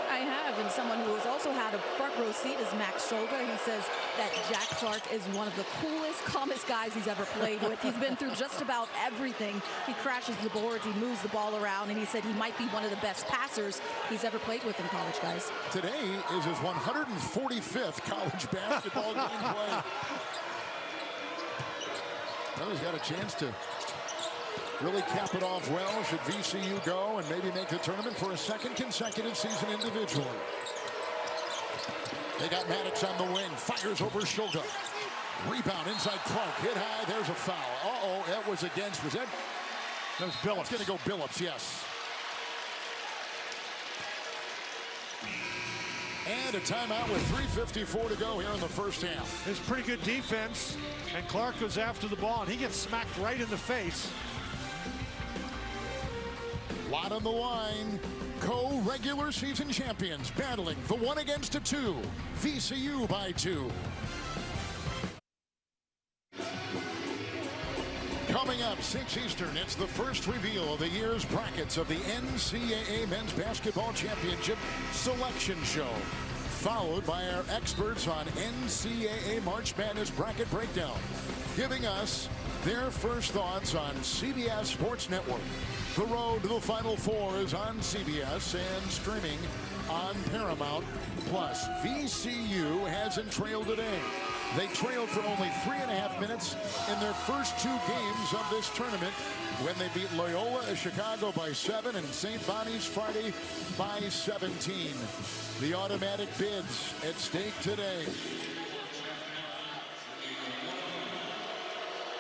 I have, and someone who has also had a front row seat is Max Scholger. He says that Jack Clark is one of the coolest, calmest guys he's ever played with. He's been through just about everything. He crashes the boards, he moves the ball around, and he said he might be one of the best passers he's ever played with in college, guys. Today is his 145th college basketball game play. Well, he's got a chance to really cap it off well should VCU go and maybe make the tournament for a 2nd consecutive season individually. They got Maddox on the wing, fires over Schulga. Rebound inside Clark, hit high, there's a foul. Uh-oh, that was against, was that? That was Billups. It's gonna go Billups, yes. And a timeout with 3:54 to go here in the first half. It's pretty good defense, and Clark goes after the ball, and he gets smacked right in the face. Lot on the line. Co-regular season champions battling the 1 against a 2. VCU by 2. Coming up 6 Eastern, it's the first reveal of the year's brackets of the NCAA Men's Basketball Championship Selection Show, followed by our experts on NCAA March Madness bracket breakdown, giving us their first thoughts on CBS Sports Network. The road to the Final Four is on CBS and streaming on Paramount+. VCU hasn't trailed today. They trailed for only 3.5 minutes in their first 2 games of this tournament when they beat Loyola of Chicago by 7 and St. Bonnie's Friday by 17. The automatic bids at stake today.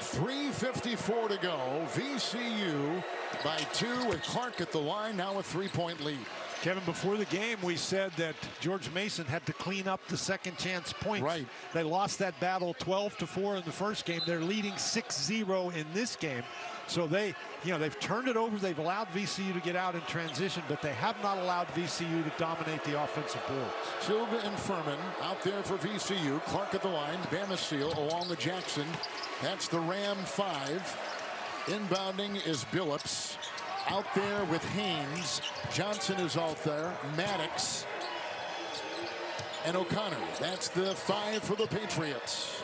3:54 to go. VCU by 2 with Clark at the line, now a 3-point lead. Kevin, before the game, we said that George Mason had to clean up the second chance points. Right. They lost that battle 12-4 in the first game. They're leading 6-0 in this game. So they've turned it over. They've allowed VCU to get out in transition, but they have not allowed VCU to dominate the offensive boards. Silva and Furman out there for VCU. Clark at the line. Bamasil along with Jackson. That's the Ram 5. Inbounding is Billups. Out there with Haynes. Johnson is out there. Maddox. And O'Connor. That's the 5 for the Patriots.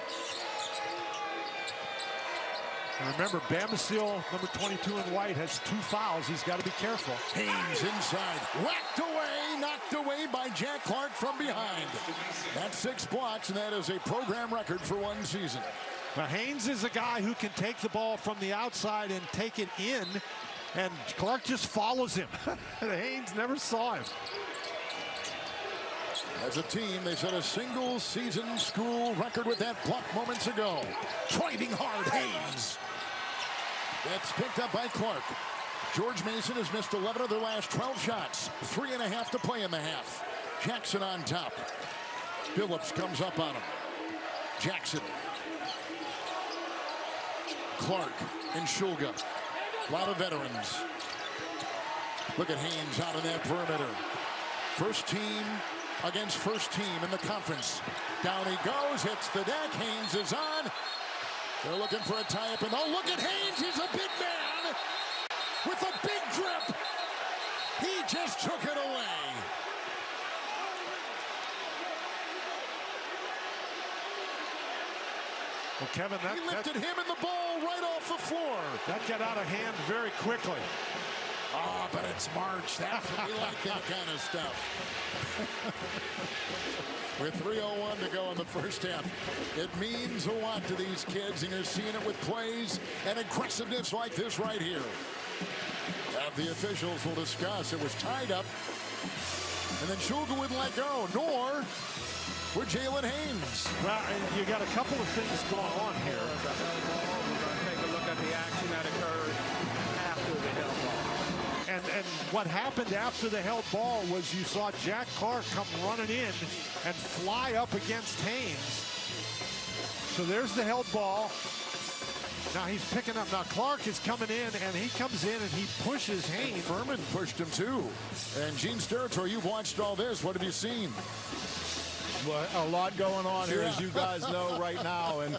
And remember, Bamasil, number 22 in white, has 2 fouls. He's got to be careful. Haynes inside. Whacked away. Knocked away by Jack Clark from behind. That's 6 blocks, and that is a program record for 1 season. Now, Haynes is a guy who can take the ball from the outside and take it in, and Clark just follows him. Haynes never saw him. As a team, they set a single-season school record with that block moments ago. Driving hard, Haynes. That's picked up by Clark. George Mason has missed 11 of their last 12 shots. 3.5 to play in the half. Jackson on top. Billups comes up on him. Jackson. Clark and Schulga. A lot of veterans. Look at Haynes out on that perimeter. First team against first team in the conference. Down he goes, hits the deck. Haynes is on. They're looking for a tie-up, and oh, look at Haynes. He's a big man. with a big grip. He just took it away. Well, Kevin, He lifted him and the ball right off the floor. That got out of hand very quickly. Oh, but it's March. We like that kind of stuff. With 3:01 to go in the first half, it means a lot to these kids, and you're seeing it with plays and aggressiveness like this right here. The officials will discuss. It was tied up, and then Shulga wouldn't let go, nor would Jalen Haynes. Well, you got a couple of things going on here. We're going to take a look at the action that occurred after the held ball. And what happened after the held ball was you saw Jack Clark come running in and fly up against Haynes. So there's the held ball. Now he's picking up. Now Clark is coming in, and he comes in and he pushes Haynes. Furman pushed him too. And Gene Steratore, you've watched all this. What have you seen? Well, a lot going on here, as you guys know right now. And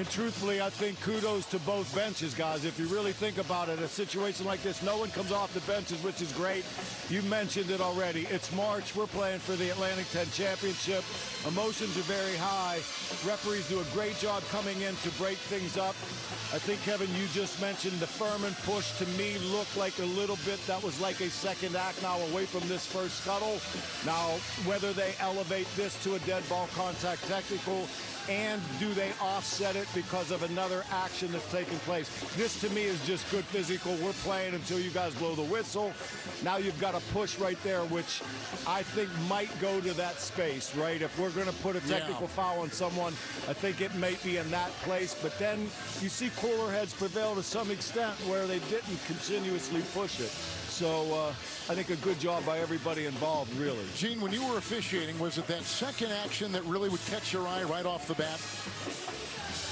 truthfully, I think kudos to both benches, guys. If you really think about it, a situation like this, no one comes off the benches, which is great. You mentioned it already. It's March. We're playing for the Atlantic 10 Championship. Emotions are very high. Referees do a great job coming in to break things up. I think, Kevin, you just mentioned the Furman push. To me, looked like a little bit, that was like a second act now away from this first scuttle. Now, whether they elevate this to a dead ball contact technical, and do they offset it because of another action that's taking place? This, to me, is just good physical. We're playing until you guys blow the whistle. Now you've got a push right there, which I think might go to that space, right? If we're going to put a technical foul on someone, I think it may be in that place. But then you see cooler heads prevail to some extent where they didn't continuously push it. So I think a good job by everybody involved, really. Gene, when you were officiating, was it that second action that really would catch your eye right off the bat?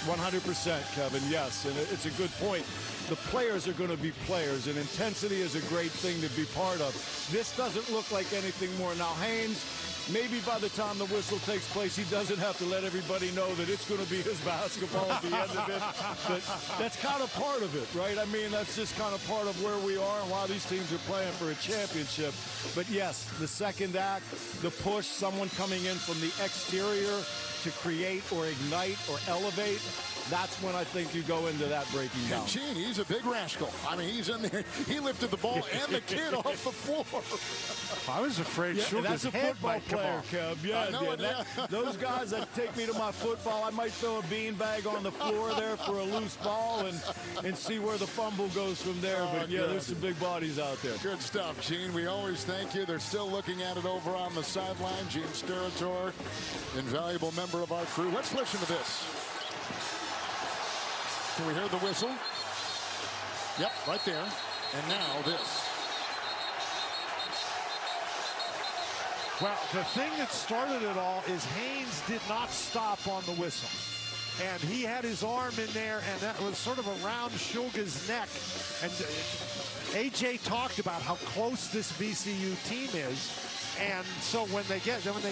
100%, Kevin, yes. And it's a good point. The players are going to be players, and intensity is a great thing to be part of. This doesn't look like anything more. Now, Haynes, maybe by the time the whistle takes place, he doesn't have to let everybody know that it's going to be his basketball at the end of it. But that's kind of part of it, right? I mean, that's just kind of part of where we are and why these teams are playing for a championship. But yes, the second act, the push, someone coming in from the exterior to create or ignite or elevate, that's when I think you go into that breaking down. And Gene, he's a big rascal. I mean, he's in there. He lifted the ball and the kid off the floor. I was afraid that's a football player, Kev. Yeah, those guys that take me to my football, I might throw a beanbag on the floor there for a loose ball and see where the fumble goes from there. But yeah, there's some big bodies out there. Good stuff, Gene. We always thank you. They're still looking at it over on the sideline. Gene Steratore, invaluable member of our crew. Let's listen to this. Can we hear the whistle? Yep, right there. And now this. Well, the thing that started it all is Haynes did not stop on the whistle. And he had his arm in there, and that was sort of around Shulga's neck. And AJ talked about how close this VCU team is. And so when they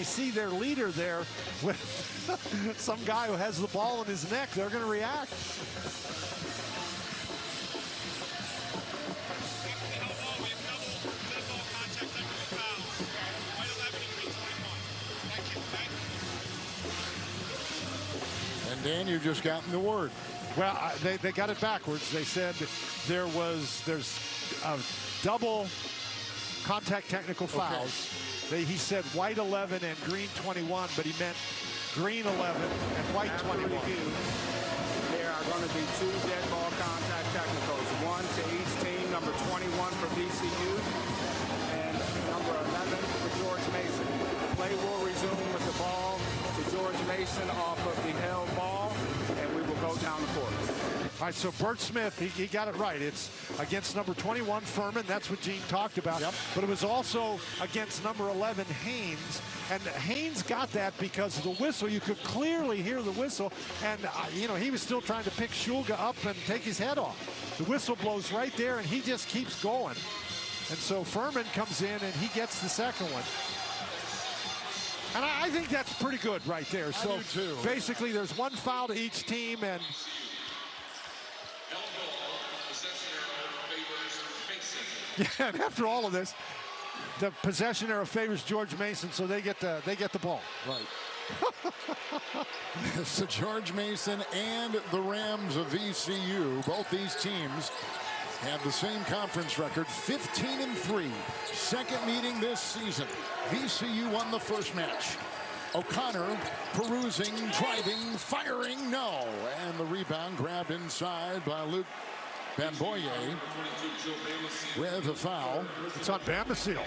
see their leader there with some guy who has the ball in his neck, they're going to react. And Dan, you've just gotten the word. Well, they got it backwards. They said there's a double contact technical fouls. He said white 11 and green 21, but he meant green 11 and white 21. There are going to be two dead ball contact technicals, one to each team, number 21 for VCU and number 11 for George Mason. The play will resume with the ball to George Mason off of the held ball, and we will go down the court. All right, so Bert Smith, he got it right. It's against number 21, Furman. That's what Gene talked about. Yep. But it was also against number 11, Haynes. And Haynes got that because of the whistle. You could clearly hear the whistle. And, he was still trying to pick Shulga up and take his head off. The whistle blows right there, and he just keeps going. And so Furman comes in, and he gets the second one. And I think that's pretty good right there. So basically, there's one foul to each team, and Yeah, and after all of this, the possession era favors George Mason, so they get the ball. Right. So George Mason and the Rams of VCU, both these teams have the same conference record, 15-3. Second meeting this season. VCU won the first match. O'Connor perusing, driving, firing, no. And the rebound grabbed inside by Luke Bamboye with a foul. It's on Bamboye.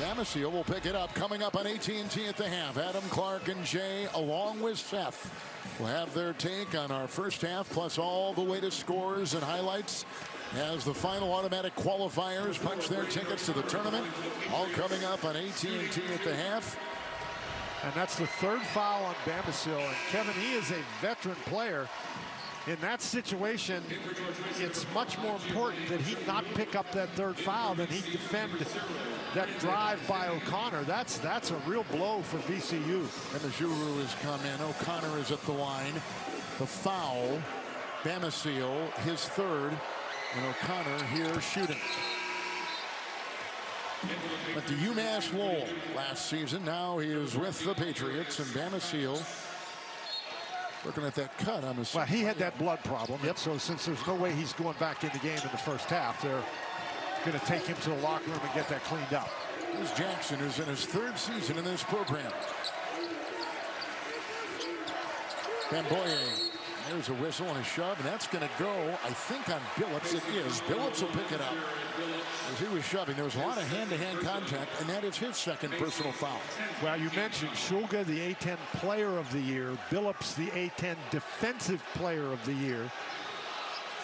Bamboye will pick it up. Coming up on AT&T at the half. Adam, Clark, and Jay, along with Seth, will have their take on our first half, plus all the latest scores and highlights as the final automatic qualifiers punch their tickets to the tournament. All coming up on AT&T at the half. And that's the third foul on Bamboye. And Kevin, he is a veteran player. In that situation, it's much more important that he not pick up that third foul than he defend that drive by O'Connor. That's a real blow for VCU. And the Juru has come in. O'Connor is at the line. The foul. Bamboye, his third. And O'Connor here shooting. But the UMass Lowell last season, now he is with the Patriots, and Bamboye looking at that cut. Well, he had that blood problem. Yep. So since there's no way he's going back in the game in the first half, they're going to take him to the locker room and get that cleaned up. Here's Jackson, who's in his third season in this program. Bamboye. There's a whistle and a shove, and that's going to go, I think, on Billups. It is. Billups will pick it up. As he was shoving, there was a lot of hand-to-hand contact, and that is his second personal foul. Well, you mentioned Shulga, the A10 Player of the Year. Billups, the A10 Defensive Player of the Year.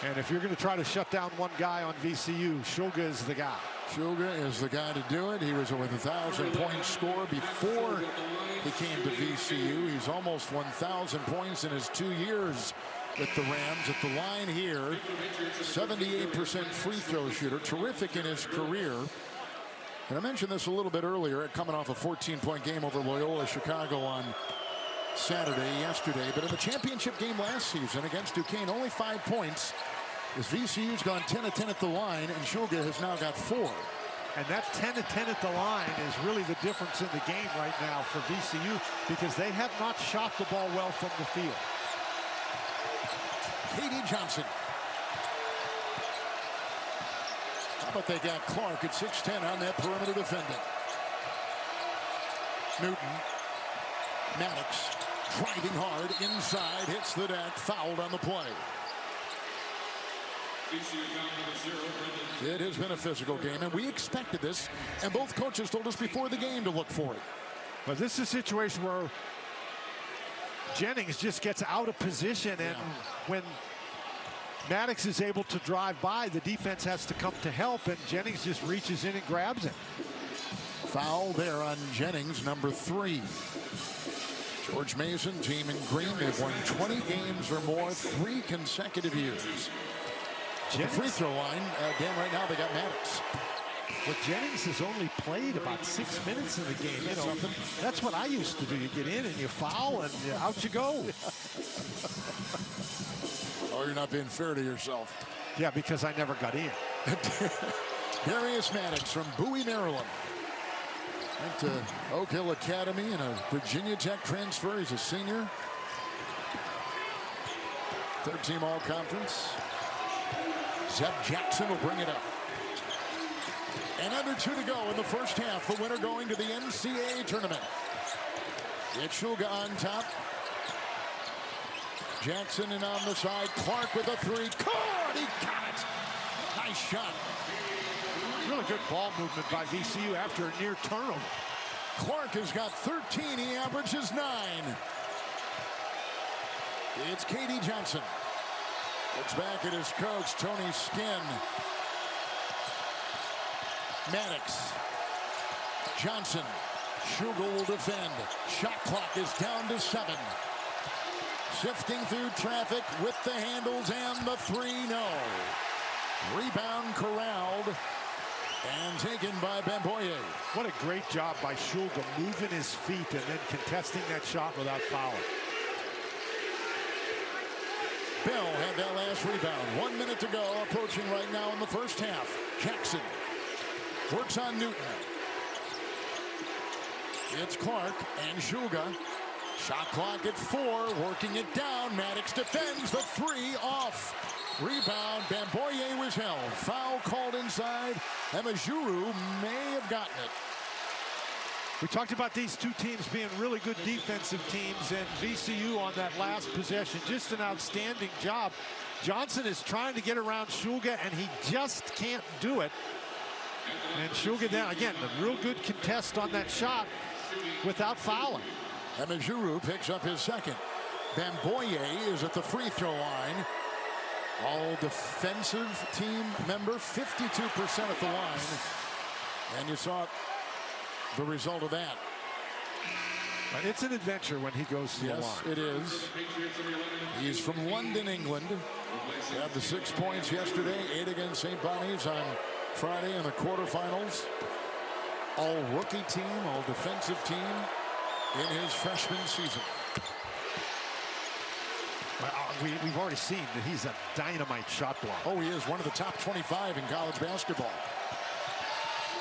And if you're going to try to shut down one guy on VCU, Shulga is the guy. Shulga is the guy to do it. He was with a 1,000-point score before he came to VCU. He's almost 1,000 points in his 2 years with the Rams. At the line here, 78% free throw shooter. Terrific in his career. And I mentioned this a little bit earlier, coming off a 14-point game over Loyola Chicago on yesterday. But in the championship game last season against Duquesne, only 5 points. As VCU's gone 10 of 10 at the line, and Shulga has now got 4. And that 10 of 10 at the line is really the difference in the game right now for VCU, because they have not shot the ball well from the field. Katie Johnson. How about they got Clark at 6'10" on that perimeter defending. Newton. Maddox driving hard inside, hits the deck, fouled on the play. It has been a physical game, and we expected this, and both coaches told us before the game to look for it. But this is a situation where Jennings just gets out of position, and when Maddox is able to drive by, the defense has to come to help, and Jennings just reaches in and grabs it. Foul there on Jennings, number 3. George Mason, team in green, they've won 20 games or more, 3 consecutive years. The free throw line, again, right now they got Maddox. But Jennings has only played about 6 minutes in the game. You know, that's what I used to do. You get in and you foul and out you go. Oh, you're not being fair to yourself. Yeah, because I never got in. Darius Maddox from Bowie, Maryland. Went to Oak Hill Academy and a Virginia Tech transfer. He's a senior. Third-team all-conference. Zeb Jackson will bring it up. And under 2 to go in the first half. The winner going to the NCAA tournament. It's Shulga on top. Jackson in on the side. Clark with a 3. Caught! He got it! Nice shot. Really good ball movement by VCU after a near turnover. Clark has got 13. He averages 9. It's Katie Johnson. Looks back at his coach, Tony Skinn. Maddox. Johnson. Shulga will defend. Shot clock is down to 7. Sifting through traffic with the handles and the 3, no. Rebound corralled and taken by Bamboye. What a great job by Shulga moving his feet and then contesting that shot without fouling. Bell had that last rebound. 1 minute to go, approaching right now in the first half. Jackson Works on Newton. It's Clark and Shulga. Shot clock at 4, working it down. Maddox defends the 3 off. Rebound, Bamboye was held. Foul called inside. Emejuru may have gotten it. We talked about these two teams being really good defensive teams, and VCU on that last possession, just an outstanding job. Johnson is trying to get around Shulga, and he just can't do it. And Shulga down, again, a real good contest on that shot without fouling. Emejuru picks up his second. Bamboye is at the free throw line. All defensive team member, 52% at the line. And you saw the result of that. It's an adventure when he goes to the line. Yes, it is. He's from London, England. He had the 6 points yesterday, 8 against St. Bonnie's on Friday in the quarterfinals. All rookie team, all defensive team in his freshman season. We've already seen that he's a dynamite shot blocker. Oh, he is one of the top 25 in college basketball.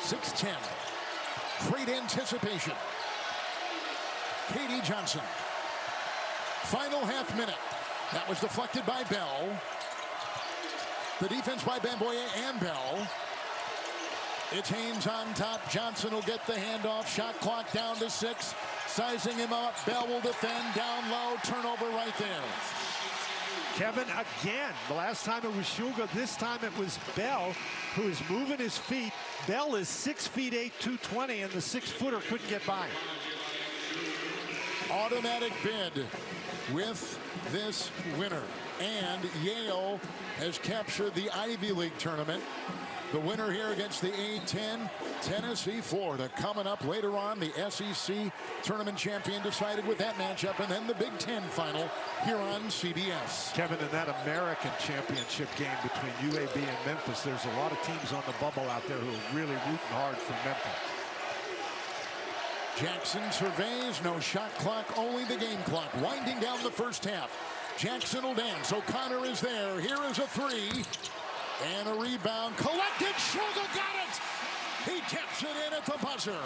6'10". Great anticipation. Katie Johnson. Final half minute. That was deflected by Bell. The defense by Bamboye and Bell. It's Haynes on top. Johnson will get the handoff. Shot clock down to 6. Sizing him up. Bell will defend down low. Turnover right there. Kevin, again, the last time it was Shulga, this time it was Bell who is moving his feet. Bell is 6'8", 220, and the 6-footer couldn't get by him. Automatic bid with this winner. And Yale has captured the Ivy League tournament. The winner here against the A10, Tennessee, Florida. Coming up later on, the SEC tournament champion decided with that matchup, and then the Big Ten final here on CBS. Kevin, in that American championship game between UAB and Memphis, there's a lot of teams on the bubble out there who are really rooting hard for Memphis. Jackson surveys, no shot clock, only the game clock. Winding down the first half. Jackson will dance. O'Connor is there. Here is a 3. And a rebound collected. Shulga got it. He taps it in at the buzzer.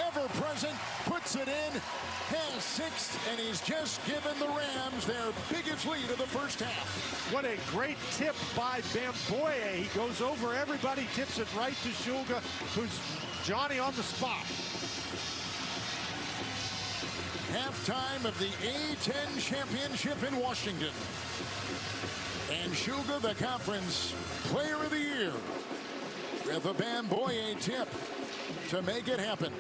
Ever present, puts it in, has 6, and he's just given the Rams their biggest lead of the first half. What a great tip by Bamboye. He goes over everybody, tips it right to Shulga, who's Johnny on the spot. Halftime of the A10 Championship in Washington. And Shulga, the conference player of the year, with a Bamboye tip to make it happen.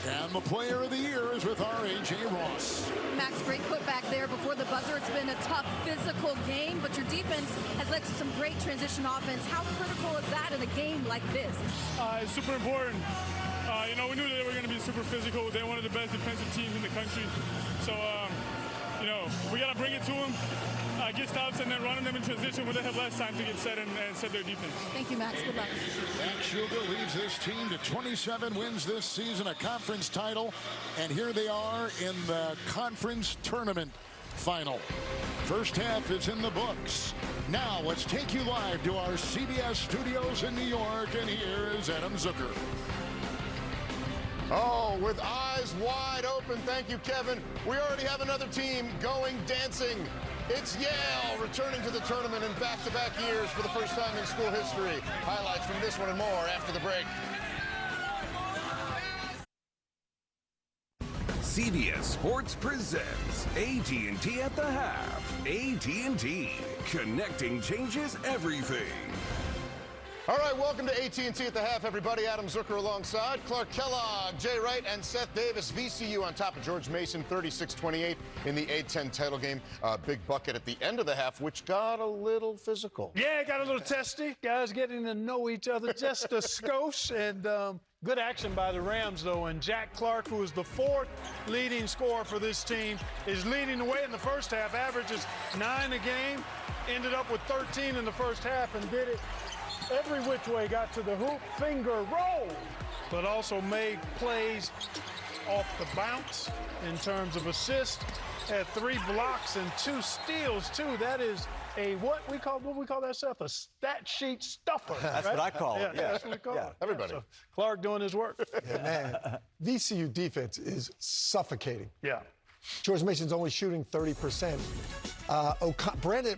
And the player of the year is with our A.J. Ross. Max, great putback there before the buzzer. It's been a tough physical game, but your defense has led to some great transition offense. How critical is that in a game like this? It's super important. You know, we knew they were going to be super physical. They're one of the best defensive teams in the country. So, you know, we got to bring it to them. Get stops and then running them in transition when they have less time to get set and set their defense. Thank you, Max. Good luck. Max Shulga leads this team to 27 wins this season, a conference title, and here they are in the conference tournament final. First half is in the books. Now let's take you live to our CBS studios in New York, and here is Adam Zucker. Oh, with eyes wide open. Thank you, Kevin. We already have another team going dancing. It's Yale returning to the tournament in back-to-back years for the first time in school history. Highlights from this one and more after the break. CBS Sports presents AT&T at the half. AT&T. Connecting changes everything. All right, welcome to AT&T at the half, everybody. Adam Zucker alongside Clark Kellogg, Jay Wright, and Seth Davis. VCU on top of George Mason, 36-28 in the A10 title game. Big bucket at the end of the half, which got a little physical. Yeah, it got a little testy. Guys getting to know each other just a skosh. And good action by the Rams, though. And Jack Clark, who is the 4th leading scorer for this team, is leading the way in the first half. Averages 9 a game. Ended up with 13 in the first half and did it every which way, got to the hoop, finger roll, but also made plays off the bounce in terms of assists. Had 3 blocks and 2 steals, too. That is a what we call that stuff? A stat sheet stuffer. That's right? what I call it. Yeah, that's what we call it. Everybody. So Clark doing his work. Yeah, man, VCU defense is suffocating. Yeah. George Mason's only shooting 30%.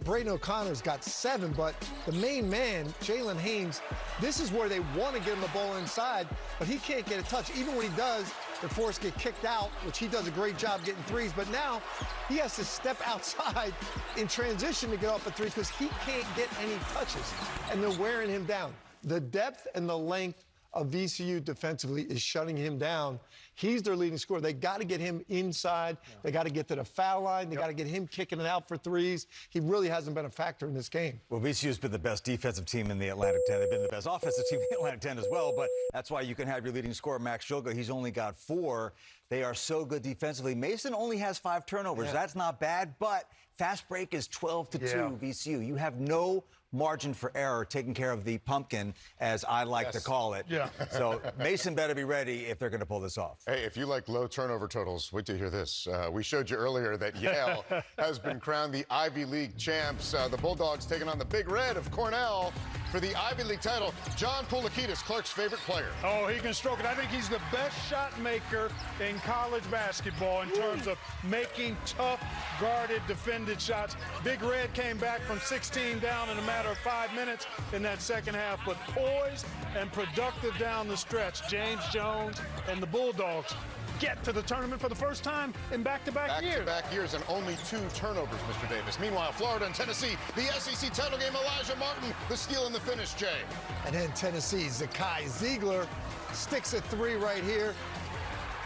Braden O'Connor's got 7, but the main man, Jalen Haynes, this is where they want to get him the ball inside, but he can't get a touch. Even when he does, they're forced to get kicked out, which he does a great job getting threes, but now he has to step outside in transition to get off a 3 because he can't get any touches, and they're wearing him down. The depth and the length of VCU defensively is shutting him down. He's their leading scorer. They got to get him inside. They got to get to the foul line. They got to get him kicking it out for threes. He really hasn't been a factor in this game. Well, VCU's been the best defensive team in the Atlantic 10. They've been the best offensive team in the Atlantic 10 as well, but that's why you can have your leading scorer, Max Shulga. He's only got 4. They are so good defensively. Mason only has 5 turnovers. Yeah. That's not bad, but fast break is 12-2 VCU. You have no margin for error taking care of the pumpkin, as I like to call it. Yeah. So Mason better be ready if they're going to pull this off. Hey, if you like low turnover totals, wait to hear this. We showed you earlier that Yale has been crowned the Ivy League champs. The Bulldogs taking on the Big Red of Cornell for the Ivy League title. John Poulikitis, Clark's favorite player. Oh, he can stroke it. I think he's the best shot maker in college basketball in terms of making tough, guarded, defended shots. Big Red came back from 16 down in a matter of 5 minutes in that second half, but poised and productive down the stretch. James Jones and the Bulldogs get to the tournament for the first time in back-to-back years. Back-to-back years and only 2 turnovers, Mr. Davis. Meanwhile, Florida and Tennessee, the SEC title game, Elijah Martin, the steal and the finish, Jay. And then Tennessee, Zakai Ziegler sticks a 3 right here,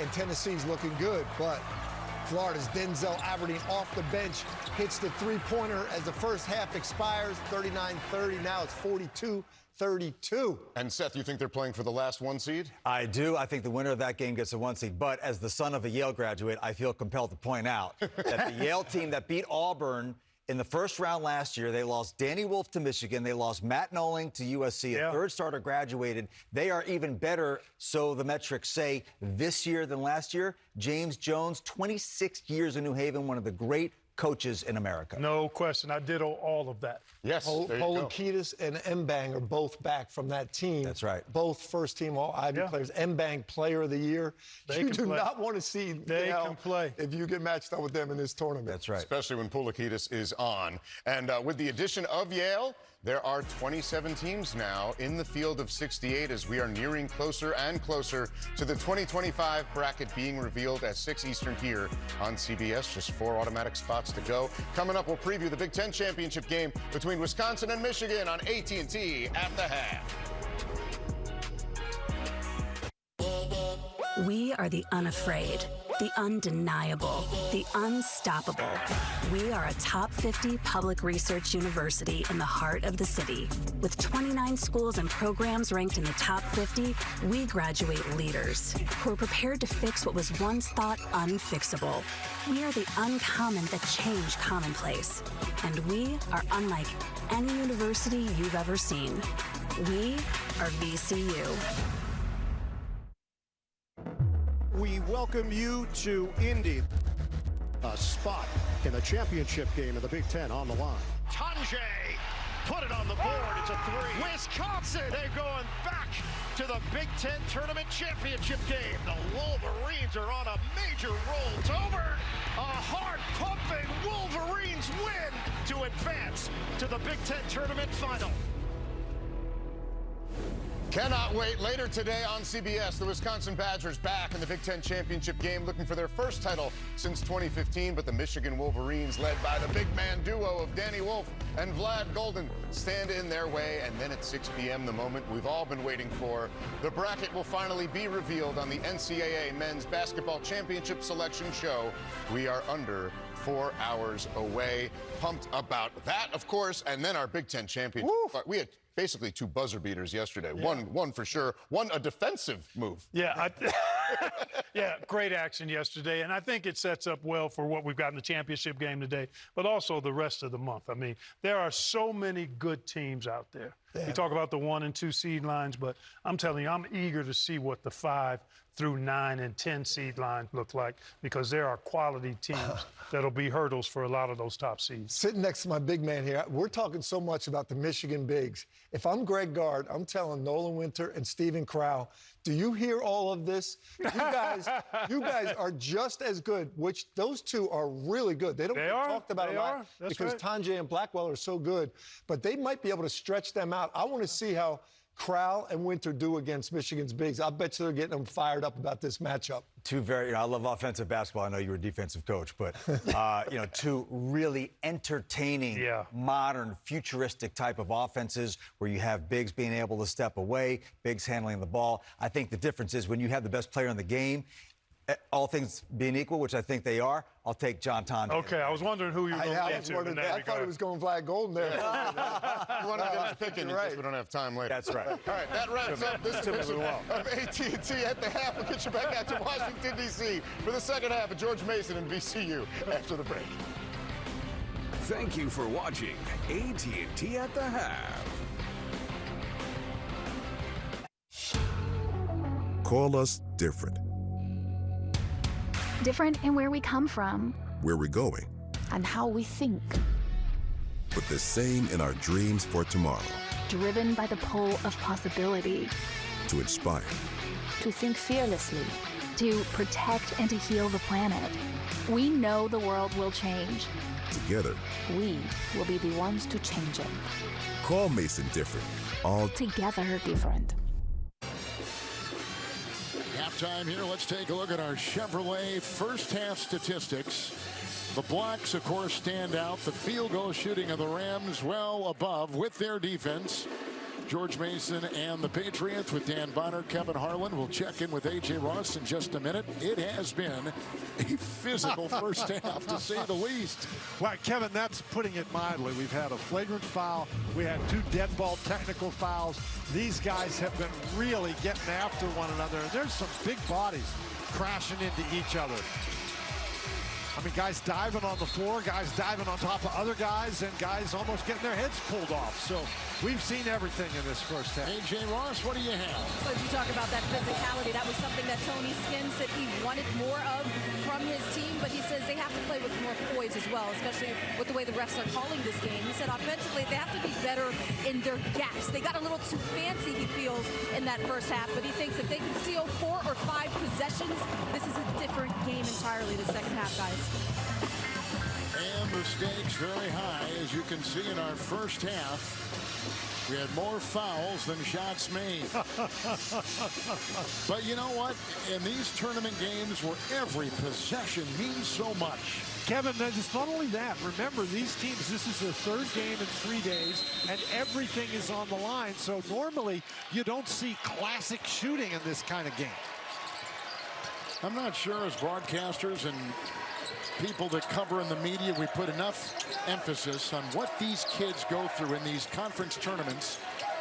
and Tennessee's looking good, but Florida's Denzel Aberdeen off the bench hits the 3-pointer as the first half expires, 39-30. Now it's 42-32. And Seth, you think they're playing for the last 1 seed? I do. I think the winner of that game gets a 1 seed. But as the son of a Yale graduate, I feel compelled to point out that the Yale team that beat Auburn in the first round last year, they lost Danny Wolf to Michigan. They lost Matt Noling to USC. A third starter graduated. They are even better, so the metrics say, this year than last year. James Jones, 26 years in New Haven, one of the great coaches in America. No question. I did all of that. Yes, Poulikitis and Mbang are both back from that team. That's right. Both first-team All-Ivy players. Mbang Player of the Year. You do not want to see can play if you get matched up with them in this tournament. That's right. Especially when Poulikitis is on. And with the addition of Yale, there are 27 teams now in the field of 68 as we are nearing closer and closer to the 2025 bracket being revealed at 6 Eastern here on CBS. Just 4 automatic spots to go. Coming up, we'll preview the Big Ten Championship game between Wisconsin and Michigan on AT&T at the half. We are the unafraid, the undeniable, the unstoppable. We are a top 50 public research university in the heart of the city. With 29 schools and programs ranked in the top 50, we graduate leaders who are prepared to fix what was once thought unfixable. We are the uncommon that change commonplace. And we are unlike any university you've ever seen. We are VCU. We welcome you to Indy. A spot in the championship game of the Big Ten on the line. Tanjay put it on the board. It's a 3. Wisconsin, they're going back to the Big Ten Tournament Championship game. The Wolverines are on a major roll. It's over. A heart-pumping Wolverines win to advance to the Big Ten Tournament Final. Cannot wait. Later today on CBS, the Wisconsin Badgers back in the Big Ten Championship game looking for their first title since 2015, but the Michigan Wolverines, led by the big man duo of Danny Wolf and Vlad Golden, stand in their way. And then at 6 p.m., the moment we've all been waiting for, the bracket will finally be revealed on the NCAA Men's Basketball Championship Selection Show. We are under 4 hours away. Pumped about that, of course, and then our Big Ten Championship. We had basically 2 buzzer beaters yesterday. One for sure. One a defensive move. Yeah, great action yesterday, and I think it sets up well for what we've got in the championship game today, but also the rest of the month. I mean, there are so many good teams out there. You talk about the 1 and 2 seed lines, but I'm telling you, I'm eager to see what the 5 through 9 and 10 seed lines look like, because there are quality teams that'll be hurdles for a lot of those top seeds. Sitting next to my big man here, we're talking so much about the Michigan bigs. If I'm Greg Gard, I'm telling Nolan Winter and Steven Crowl, do you hear all of this? You guys are just as good, which those two are really good. They don't get talked about a lot because Tanjay and Blackwell are so good, but they might be able to stretch them out. I want to see how Crowl and Winter do against Michigan's bigs. I bet you they're getting them fired up about this matchup. I love offensive basketball. I know you were a defensive coach, but, two really entertaining, modern, futuristic type of offenses where you have bigs being able to step away, bigs handling the ball. I think the difference is when you have the best player in the game, all things being equal, which I think they are, I'll take John Tonje. Okay, I was wondering who you were going to answer. I thought he was going Vlad Golden there. You want to finish picking, we don't have time later. That's right. All right, that wraps up this edition of AT&T at the half. We'll get you back out to Washington, D.C. for the second half of George Mason and VCU after the break. Thank you for watching AT&T at the half. Call us different. Different in where we come from, Where we're going. and how we think. But the same in our dreams for tomorrow. Driven by the pull of possibility. To inspire. To think fearlessly. To protect and to heal the planet. We know the world will change. Together. We will be the ones to change it. Call Mason different. All Together different. Halftime here. Let's take a look at our Chevrolet first half statistics. The blocks, of course, stand out. The field goal shooting of the Rams well above with their defense. George Mason and the Patriots with Dan Bonner, Kevin Harlan. We'll check in with A.J. Ross in just a minute. It has been a physical first half, to say the least. Well, Kevin, that's putting it mildly. We've had a flagrant foul. We had 2 dead ball technical fouls. These guys have been really getting after one another. And there's some big bodies crashing into each other. I mean, guys diving on the floor, guys diving on top of other guys, and guys almost getting their heads pulled off. So we've seen everything in this first half. A.J. Ross, what do you have? So as you talk about that physicality, that was something that Tony Skinn said he wanted more of from his team, but he says they have to play with more poise as well, especially with the way the refs are calling this game. He said offensively they have to be better in their gaps. They got a little too fancy, he feels, in that first half, but he thinks if they can steal 4 or 5 possessions, this is a different game entirely the second half, guys. And the stakes very high, as you can see in our first half. We had more fouls than shots made. But you know what? In these tournament games where every possession means so much. Kevin, it's not only that. Remember, these teams, this is their 3rd game in 3 days, and everything is on the line. So normally, you don't see classic shooting in this kind of game. I'm not sure as broadcasters and people that cover in the media, we put enough emphasis on what these kids go through in these conference tournaments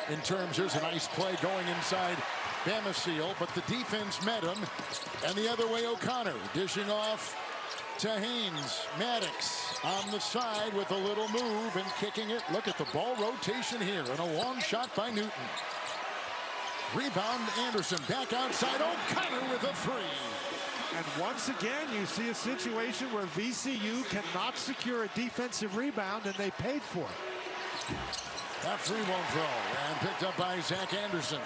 in terms, there's a nice play going inside Bamasil, but the defense met him, and the other way O'Connor dishing off to Haynes. Maddox on the side with a little move and kicking it. Look at the ball rotation here, and a long shot by Newton. Rebound Anderson, back outside, O'Connor with a 3. And once again, you see a situation where VCU cannot secure a defensive rebound, and they paid for it. That free won't throw, and picked up by Zach Anderson.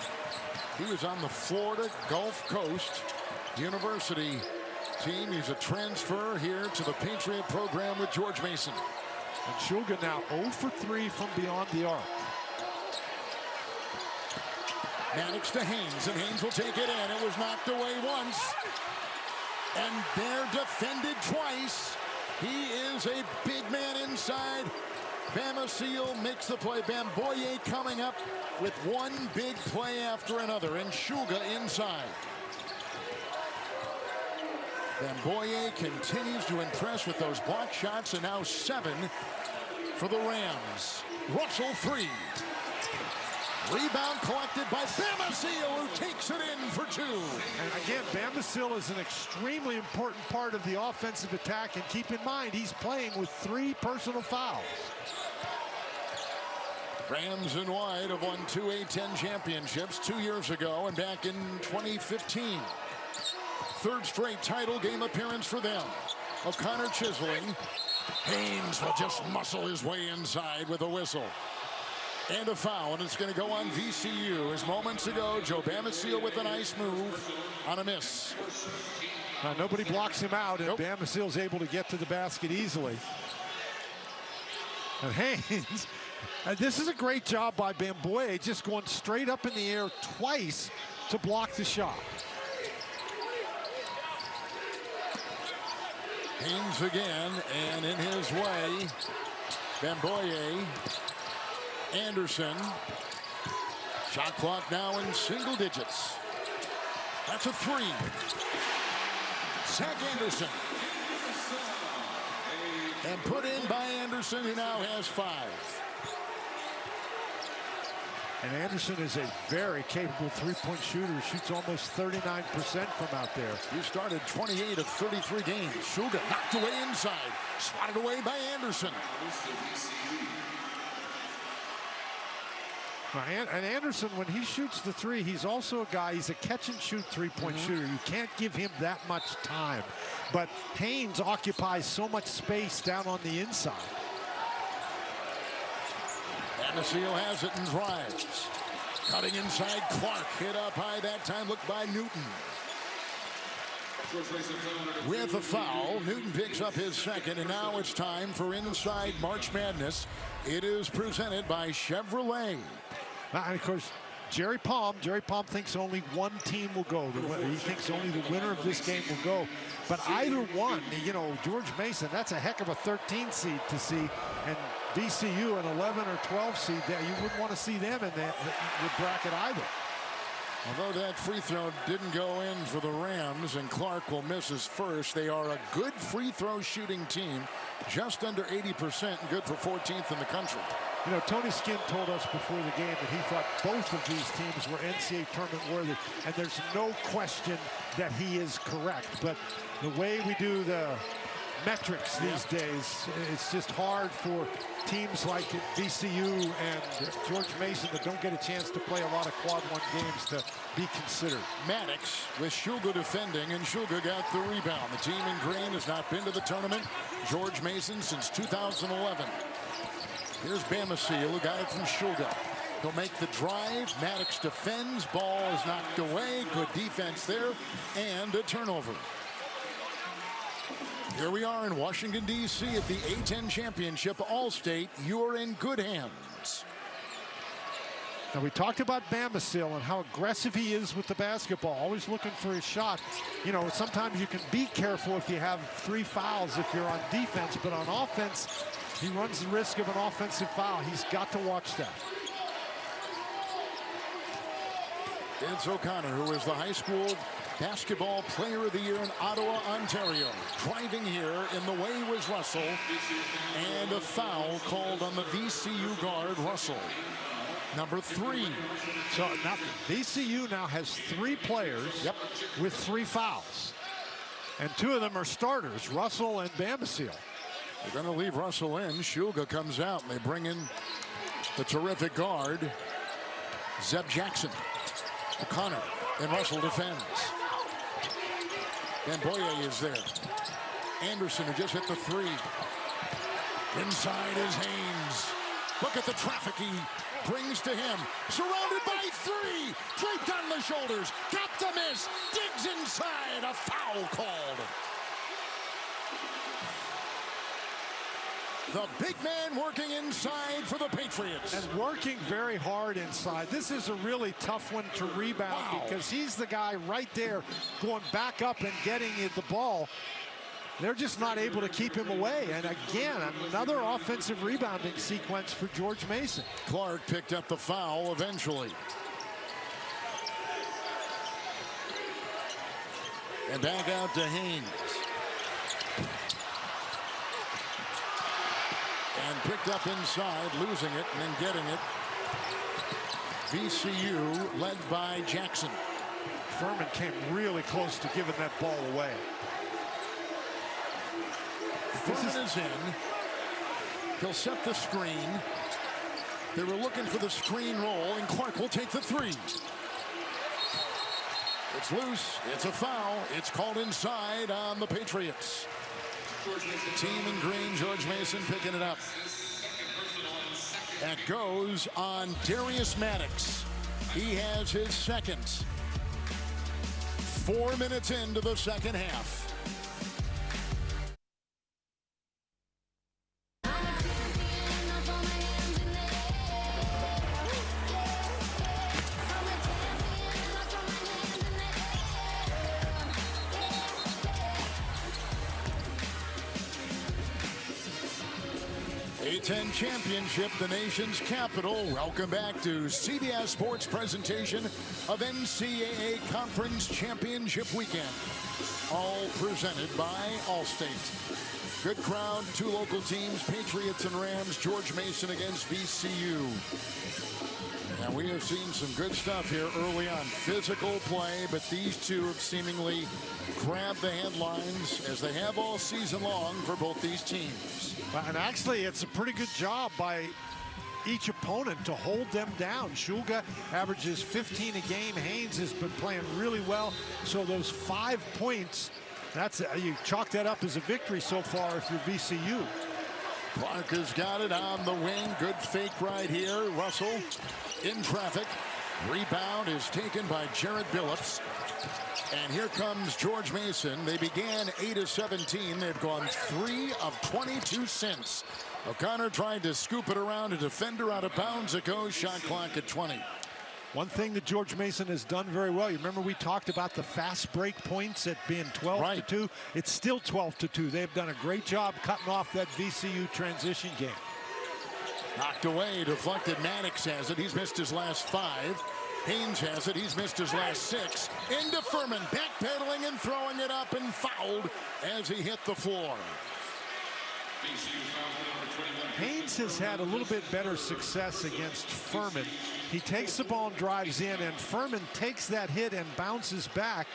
He was on the Florida Gulf Coast University team. He's a transfer here to the Patriot program with George Mason. And Shulga now 0 for 3 from beyond the arc. Maddox to Haynes, and Haynes will take it in. It was knocked away once. And they're defended twice. He is a big man inside. Bamasil makes the play. Bamboye coming up with one big play after another. And Shulga inside. Bamboye continues to impress with those block shots. And now 7 for the Rams. Russell 3. Rebound collected by Bamasil, who takes it in for 2. And again, Bamasil is an extremely important part of the offensive attack. And keep in mind, he's playing with 3 personal fouls. Rams and White have won 2 A10 championships 2 years ago and back in 2015. Third straight title game appearance for them. O'Connor chiseling. Haynes will just muscle his way inside with a whistle. And a foul, and it's going to go on VCU. As moments ago, Joe Bamacil with a nice move on a miss. Nobody blocks him out, and Bamacil's able to get to the basket easily. And Haynes, this is a great job by Bamboye, just going straight up in the air twice to block the shot. Haynes again, and in his way, Bamboye, Anderson. Shot clock now in single digits. That's a 3. Zach Anderson. And put in by Anderson, who now has 5. And Anderson is a very capable three-point shooter. Shoots almost 39% from out there. He started 28 of 33 games. Suga knocked away inside. Swatted away by Anderson. And Anderson, when he shoots the 3, he's also a guy, he's a catch-and-shoot three-point shooter. You can't give him that much time. But Haynes occupies so much space down on the inside. Bamacil has it and drives. Cutting inside, Clark hit up high that time, looked by Newton. With a foul, Newton picks up his second, and now it's time for Inside March Madness. It is presented by Chevrolet. And of course, Jerry Palm thinks only one team will go. He thinks only the winner of this game will go. But either one, you know, George Mason, that's a heck of a 13 seed to see. And VCU, an 11 or 12 seed, there, you wouldn't want to see them in the bracket either. Although that free throw didn't go in for the Rams, and Clark will miss his first, they are a good free throw shooting team, just under 80% and good for 14th in the country. You know, Tony Skinn told us before the game that he thought both of these teams were NCAA tournament worthy, and there's no question that he is correct. But the way we do the metrics these days, it's just hard for teams like VCU and George Mason that don't get a chance to play a lot of quad one games to be considered. Maddox with Shulga defending, and Shulga got the rebound. The team in green has not been to the tournament, George Mason, since 2011. Here's Bamacil, who got it from Shulga. He'll make the drive. Maddox defends. Ball is knocked away. Good defense there. And a turnover. Here we are in Washington, D.C. at the A10 Championship All-State. You're in good hands. Now, we talked about Bamacil and how aggressive he is with the basketball, always looking for his shot. You know, sometimes you can be careful if you have 3 fouls if you're on defense, but on offense, he runs the risk of an offensive foul. He's got to watch that. It's O'Connor, who is the high school basketball player of the year in Ottawa, Ontario. Driving here in the way was Russell, and a foul called on the VCU guard, Russell. Number 3. So now VCU now has 3 players with 3 fouls. And 2 of them are starters, Russell and Bamacil. They're going to leave Russell in. Shulga comes out, and they bring in the terrific guard, Zeb Jackson. O'Connor, and Russell defends. Bamboye is there. Anderson, who just hit the 3. Inside is Haynes. Look at the traffic he brings to him. Surrounded by 3. Draped on the shoulders. Got the miss. Digs inside. A foul called. The big man working inside for the Patriots. And working very hard inside. This is a really tough one to rebound because he's the guy right there going back up and getting the ball. They're just not able to keep him away. And again, another offensive rebounding sequence for George Mason. Clark picked up the foul eventually. And back out to Haynes. And picked up inside, losing it and then getting it. VCU led by Jackson. Furman came really close to giving that ball away. Furman is in. He'll set the screen. They were looking for the screen roll, and Clark will take the three. It's loose. It's a foul. It's called inside on the Patriots. Team in green, George Mason picking it up. That goes on Darius Maddox. He has his second. 4 minutes into the second half. A10 Championship, the nation's capital. Welcome back to CBS Sports presentation of NCAA Conference Championship Weekend. All presented by Allstate. Good crowd, two local teams, Patriots and Rams. George Mason against VCU. And we have seen some good stuff here early on. Physical play, but these two have seemingly grabbed the headlines as they have all season long for both these teams. And actually, it's a pretty good job by each opponent to hold them down. Shulga averages 15 a game. Haynes has been playing really well. So those 5 points, that's you chalk that up as a victory so far if you're VCU. Clark has got it on the wing. Good fake right here. Russell in traffic. Rebound is taken by Jared Billups. And here comes George Mason. They began 8 of 17. They've gone 3 of 22 since. O'Connor tried to scoop it around a defender out of bounds. It goes. Shot clock at 20. One thing that George Mason has done very well, you remember we talked about the fast break points at being 12-2. It's still 12-2. They've done a great job cutting off that VCU transition game. Knocked away, deflected. Maddox has it. He's missed his last 5. Haynes has it. He's missed his last 6. Into Furman, backpedaling and throwing it up and fouled as he hit the floor. Haynes has had a little bit better success against Furman. He takes the ball and drives in, and Furman takes that hit and bounces back.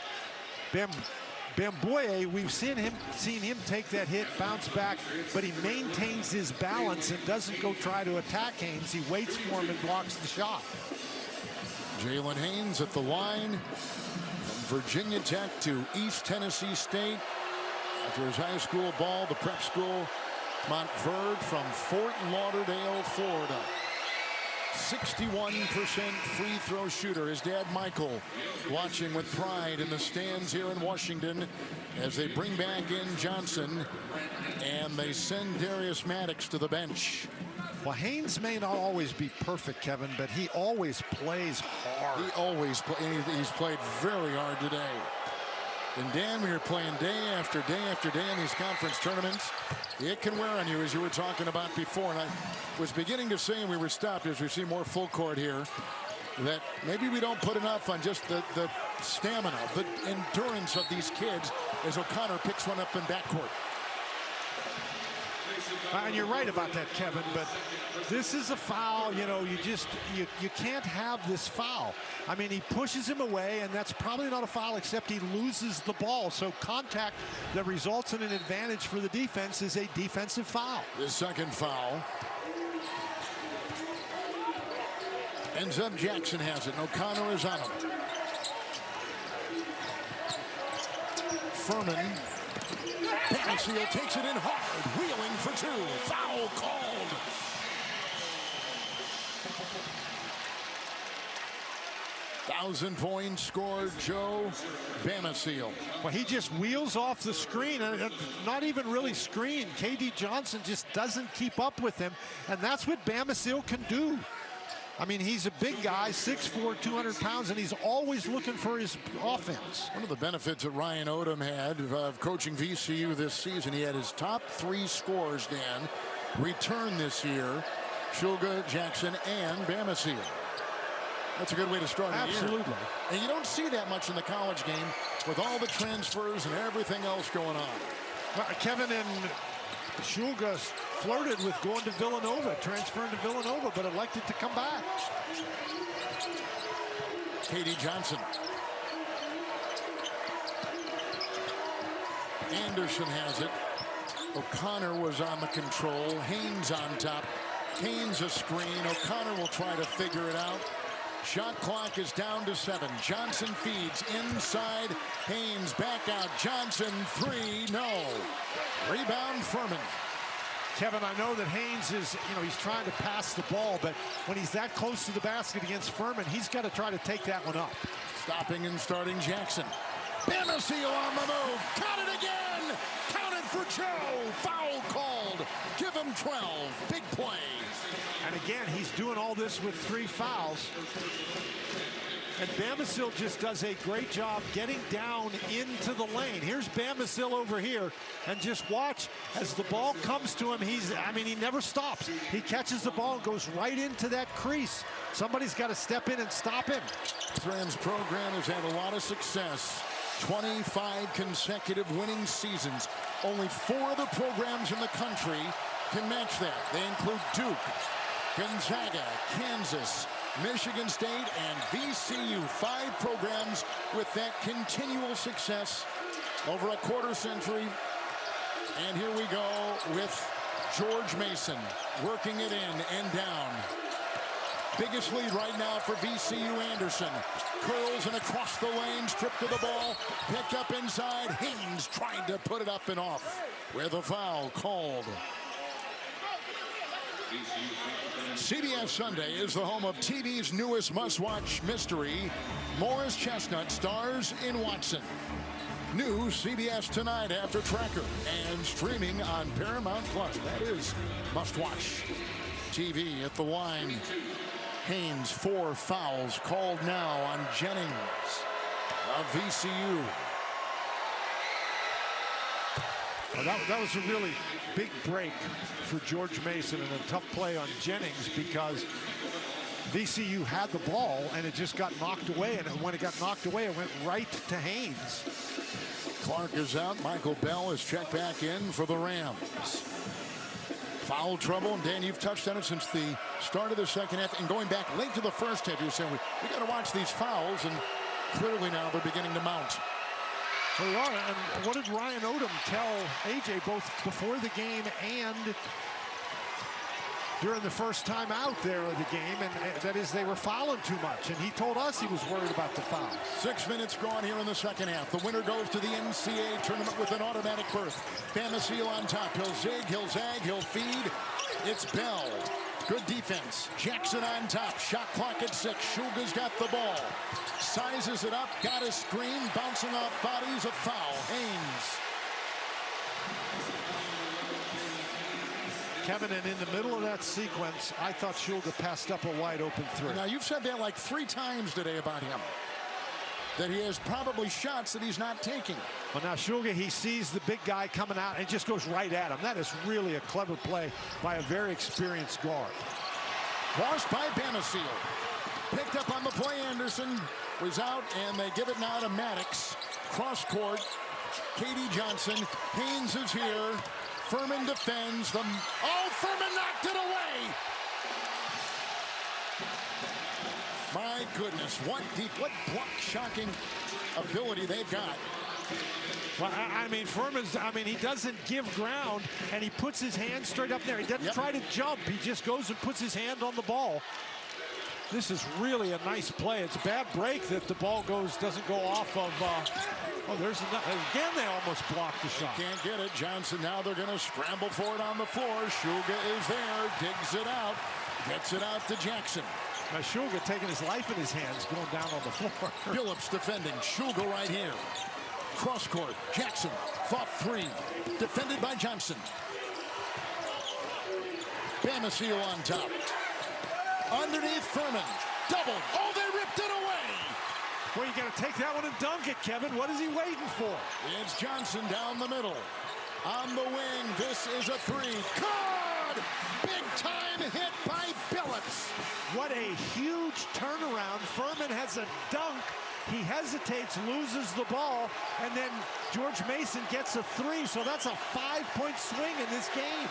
Bamboye, we've seen him take that hit, bounce back, but he maintains his balance and doesn't go try to attack Haynes. He waits for him and blocks the shot. Jalen Haynes at the line from Virginia Tech to East Tennessee State. After his high school ball, the prep school, Montverde from Fort Lauderdale, Florida. 61% free throw shooter. His dad, Michael, watching with pride in the stands here in Washington as they bring back in Johnson and they send Darius Maddox to the bench. Well, Haynes may not always be perfect, Kevin, but he always plays hard. He always he's played very hard today. And Dan, when you're playing day after day after day in these conference tournaments, it can wear on you, as you were talking about before. And I was beginning to say, and we were stopped as we see more full court here, that maybe we don't put enough on just the stamina, the endurance of these kids as O'Connor picks one up in backcourt. And you're right about that, Kevin, but this is a foul. You know, you can't have this foul. I mean, he pushes him away, and that's probably not a foul, except he loses the ball. So contact that results in an advantage for the defense is a defensive foul. The second foul. Ends up Jackson has it, and O'Connor is on him. Furman. Battlefield takes it in hard, wheeling for 2. Foul called. Thousand points scored Joe Bamasil. Well, he just wheels off the screen, and not even really screen. KD Johnson just doesn't keep up with him, and that's what Bamasil can do. I mean, he's a big guy, 6'4", 200 pounds, and he's always looking for his offense. One of the benefits that Ryan Odom had of coaching VCU this season, he had his top 3 scorers, Dan, return this year, Shulga, Jackson, and Bamasil. That's a good way to start the year. Absolutely. And you don't see that much in the college game with all the transfers and everything else going on. Well, Kevin and Shulga flirted with going to Villanova, transferring to Villanova, but elected to come back. KD Johnson. Anderson has it. O'Connor was on the control. Haynes on top. Haynes a screen. O'Connor will try to figure it out. Shot clock is down to 7. Johnson feeds inside. Haynes back out. Johnson, 3, no. Rebound, Furman. Kevin, I know that Haynes is, he's trying to pass the ball, but when he's that close to the basket against Furman, he's got to try to take that one up. Stopping and starting Jackson. Bamisile on the move. Got it again. Counted for Joe. Foul called. Give him 12. Big play. And again, he's doing all this with 3 fouls. And Bamisile just does a great job getting down into the lane. Here's Bamisile over here. And just watch as the ball comes to him. He never stops. He catches the ball and goes right into that crease. Somebody's got to step in and stop him. Rams program has had a lot of success. 25 consecutive winning seasons. Only 4 of the programs in the country can match that. They include Duke, Gonzaga, Kansas, Michigan State, and VCU. 5 programs with that continual success over a quarter century. And here we go with George Mason working it in and down. Biggest lead right now for VCU. Anderson curls and across the lane, stripped of the ball, picked up inside. Haynes trying to put it up and off with a foul called. CBS Sunday is the home of TV's newest must-watch mystery, Morris Chestnut Stars in Watson. New CBS Tonight after Tracker and streaming on Paramount Plus. That is must-watch TV at the line. Haynes, 4 fouls called now on Jennings of VCU. Well, that was a really big break for George Mason and a tough play on Jennings because VCU had the ball and it just got knocked away. And when it got knocked away, it went right to Haynes. Clark is out. Michael Bell is checked back in for the Rams. Foul trouble, and Dan, you've touched on it since the start of the second half, and going back late to the first half, you're saying we got to watch these fouls, and clearly now they're beginning to mount. Well, they are, and what did Ryan Odom tell AJ both before the game and during the first time out there of the game, and that is they were fouling too much, and he told us he was worried about the foul. 6 minutes gone here in the second half. The winner goes to the NCAA tournament with an automatic berth. Bamisile on top. He'll zig, he'll zag, he'll feed. It's Bell. Good defense. Jackson on top. Shot clock at 6. Shulga's got the ball. Sizes it up. Got a screen. Bouncing off bodies. A foul. Haynes. Kevin, and in the middle of that sequence, I thought Shulga passed up a wide open 3. Now, you've said that like 3 times today about him. That he has probably shots that he's not taking. Well, now Shulga, he sees the big guy coming out and just goes right at him. That is really a clever play by a very experienced guard. Lost by Bamisile. Picked up on the play. Anderson was out, and they give it now to Maddox. Cross court. Katie Johnson. Haynes is here. Furman defends them. Oh, Furman knocked it away. My goodness, what block shocking ability they've got. Well, I mean, he doesn't give ground, and he puts his hand straight up there. He doesn't try to jump. He just goes and puts his hand on the ball. This is really a nice play. It's a bad break that the ball doesn't go off of. Oh, there's again, they almost blocked the shot. Can't get it. Johnson, now they're going to scramble for it on the floor. Shulga is there, digs it out, gets it out to Jackson. Now Shulga taking his life in his hands, going down on the floor. Phillips defending. Shulga right here. Cross court. Jackson, fought 3. Defended by Johnson. Bamisile on top. Underneath Furman. Double. Oh, they ripped it away. Well, you got to take that one and dunk it, Kevin. What is he waiting for? It's Johnson down the middle. On the wing, this is a 3. Caught! Big time hit by Phillips. What a huge turnaround. Furman has a dunk. He hesitates, loses the ball, and then George Mason gets a 3. So that's a 5-point swing in this game.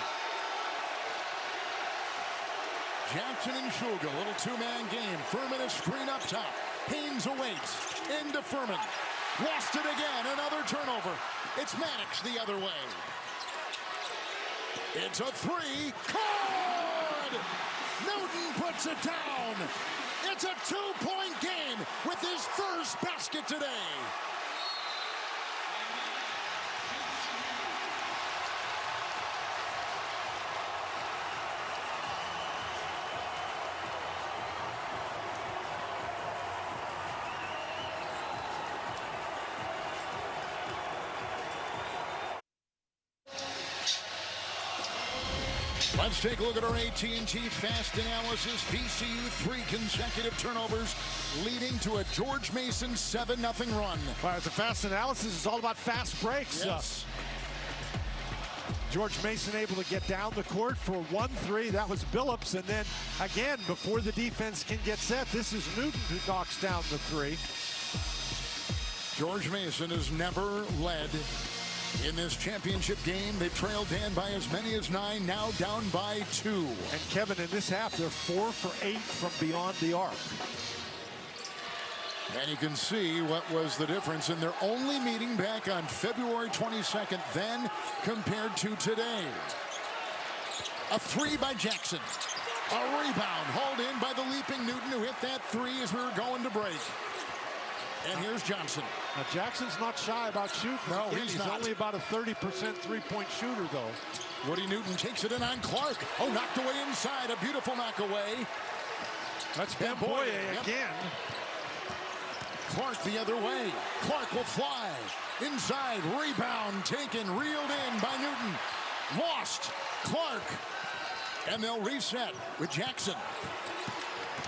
Jackson and Shulga, little 2-man game. Furman a screen up top. Haynes awaits. Into Furman. Lost it again. Another turnover. It's Maddox the other way. It's a 3. Caught! Newton puts it down. It's a 2-point game with his first basket today. Let's take a look at our AT&T Fast Analysis. VCU 3 consecutive turnovers leading to a George Mason 7-0 run. Well, the Fast Analysis is all about fast breaks. Yes. George Mason able to get down the court for 1-3. That was Billups. And then again, before the defense can get set, this is Newton who knocks down the 3. George Mason has never led in this championship game. They trailed Dan by as many as 9, now down by 2. And Kevin, in this half, they're 4 for 8 from beyond the arc. And you can see what was the difference in their only meeting back on February 22nd then compared to today. A 3 by Jackson. A rebound hauled in by the leaping Newton, who hit that 3 as we were going to break. And here's Johnson. Now, Jackson's not shy about shooting. No, again, he's not. only about a 30% three-point shooter, though. Woody Newton takes it in on Clark. Oh, knocked away inside. A beautiful knock away. That's Bamboye again. Clark the other way. Clark will fly. Inside, rebound taken, reeled in by Newton. Lost. Clark. And they'll reset with Jackson.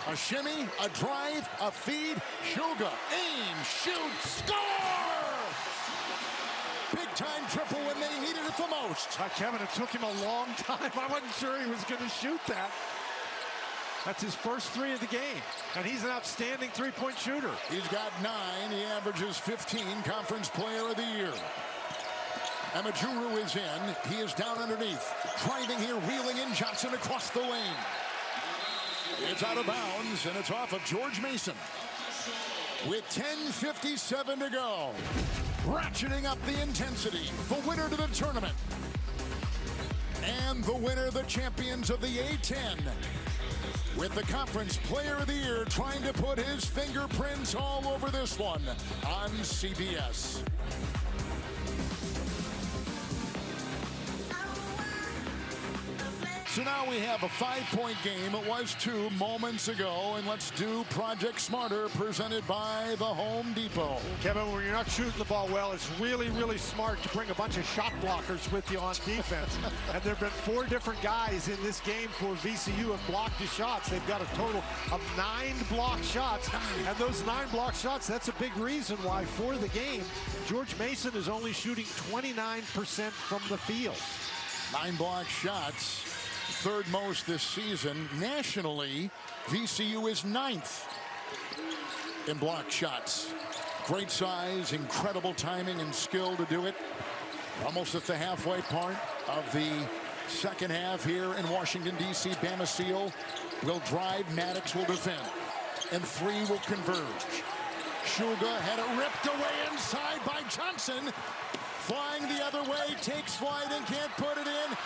A shimmy, a drive, a feed. Shulga, aim, shoot, score! Big-time triple when they needed it the most. Kevin, it took him a long time. I wasn't sure he was going to shoot that. That's his first 3 of the game. And he's an outstanding three-point shooter. He's got 9. He averages 15. Conference Player of the Year. Amajuru is in. He is down underneath. Driving here, wheeling in Johnson across the lane. It's out of bounds, and it's off of George Mason. With 10:57 to go. Ratcheting up the intensity. The winner to the tournament. And the winner, the champions of the A10. With the Conference Player of the Year trying to put his fingerprints all over this one on CBS. So now we have a 5-point game. It was 2 moments ago. And let's do Project Smarter, presented by the Home Depot. Kevin, when you're not shooting the ball well, it's really, really smart to bring a bunch of shot blockers with you on defense. And there have been 4 different guys in this game for VCU have blocked the shots. They've got a total of 9 blocked shots. And those 9 blocked shots, that's a big reason why for the game, George Mason is only shooting 29% from the field. 9 blocked shots. 3rd most this season. Nationally, VCU is 9th in block shots. Great size, incredible timing and skill to do it. Almost at the halfway point of the second half here in Washington, D.C. Bama Seal will drive, Maddox will defend, and 3 will converge. Shulga had it ripped away inside by Johnson. Flying the other way, takes flight and can't put it in.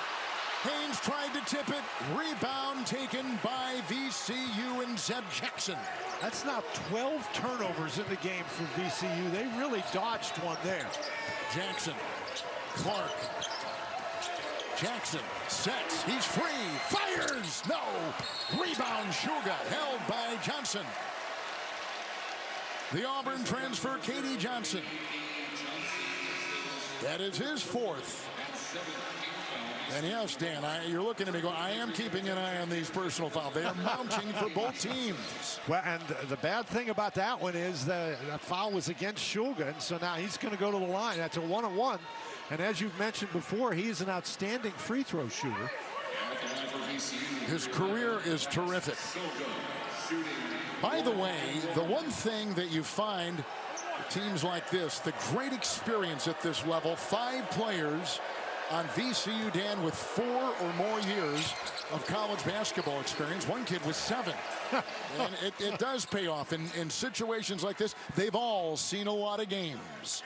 Haynes tried to tip it. Rebound taken by VCU and Zeb Jackson. That's now 12 turnovers in the game for VCU. They really dodged one there. Jackson, Clark. Jackson sets. He's free. Fires. No. Rebound. Shulga held by Johnson. The Auburn transfer, Katie Johnson. That is his 4th. And yes, Dan, you're looking at me going, I am keeping an eye on these personal fouls. They are mounting for both teams. Well, and the bad thing about that one is the foul was against Shulga, and so now he's going to go to the line. That's a 1-on-1. And as you've mentioned before, he's an outstanding free throw shooter. His career is terrific. By the way, the one thing that you find teams like this, the great experience at this level, 5 players on VCU, Dan, with 4 or more years of college basketball experience. One kid with 7. And it does pay off. In situations like this, they've all seen a lot of games.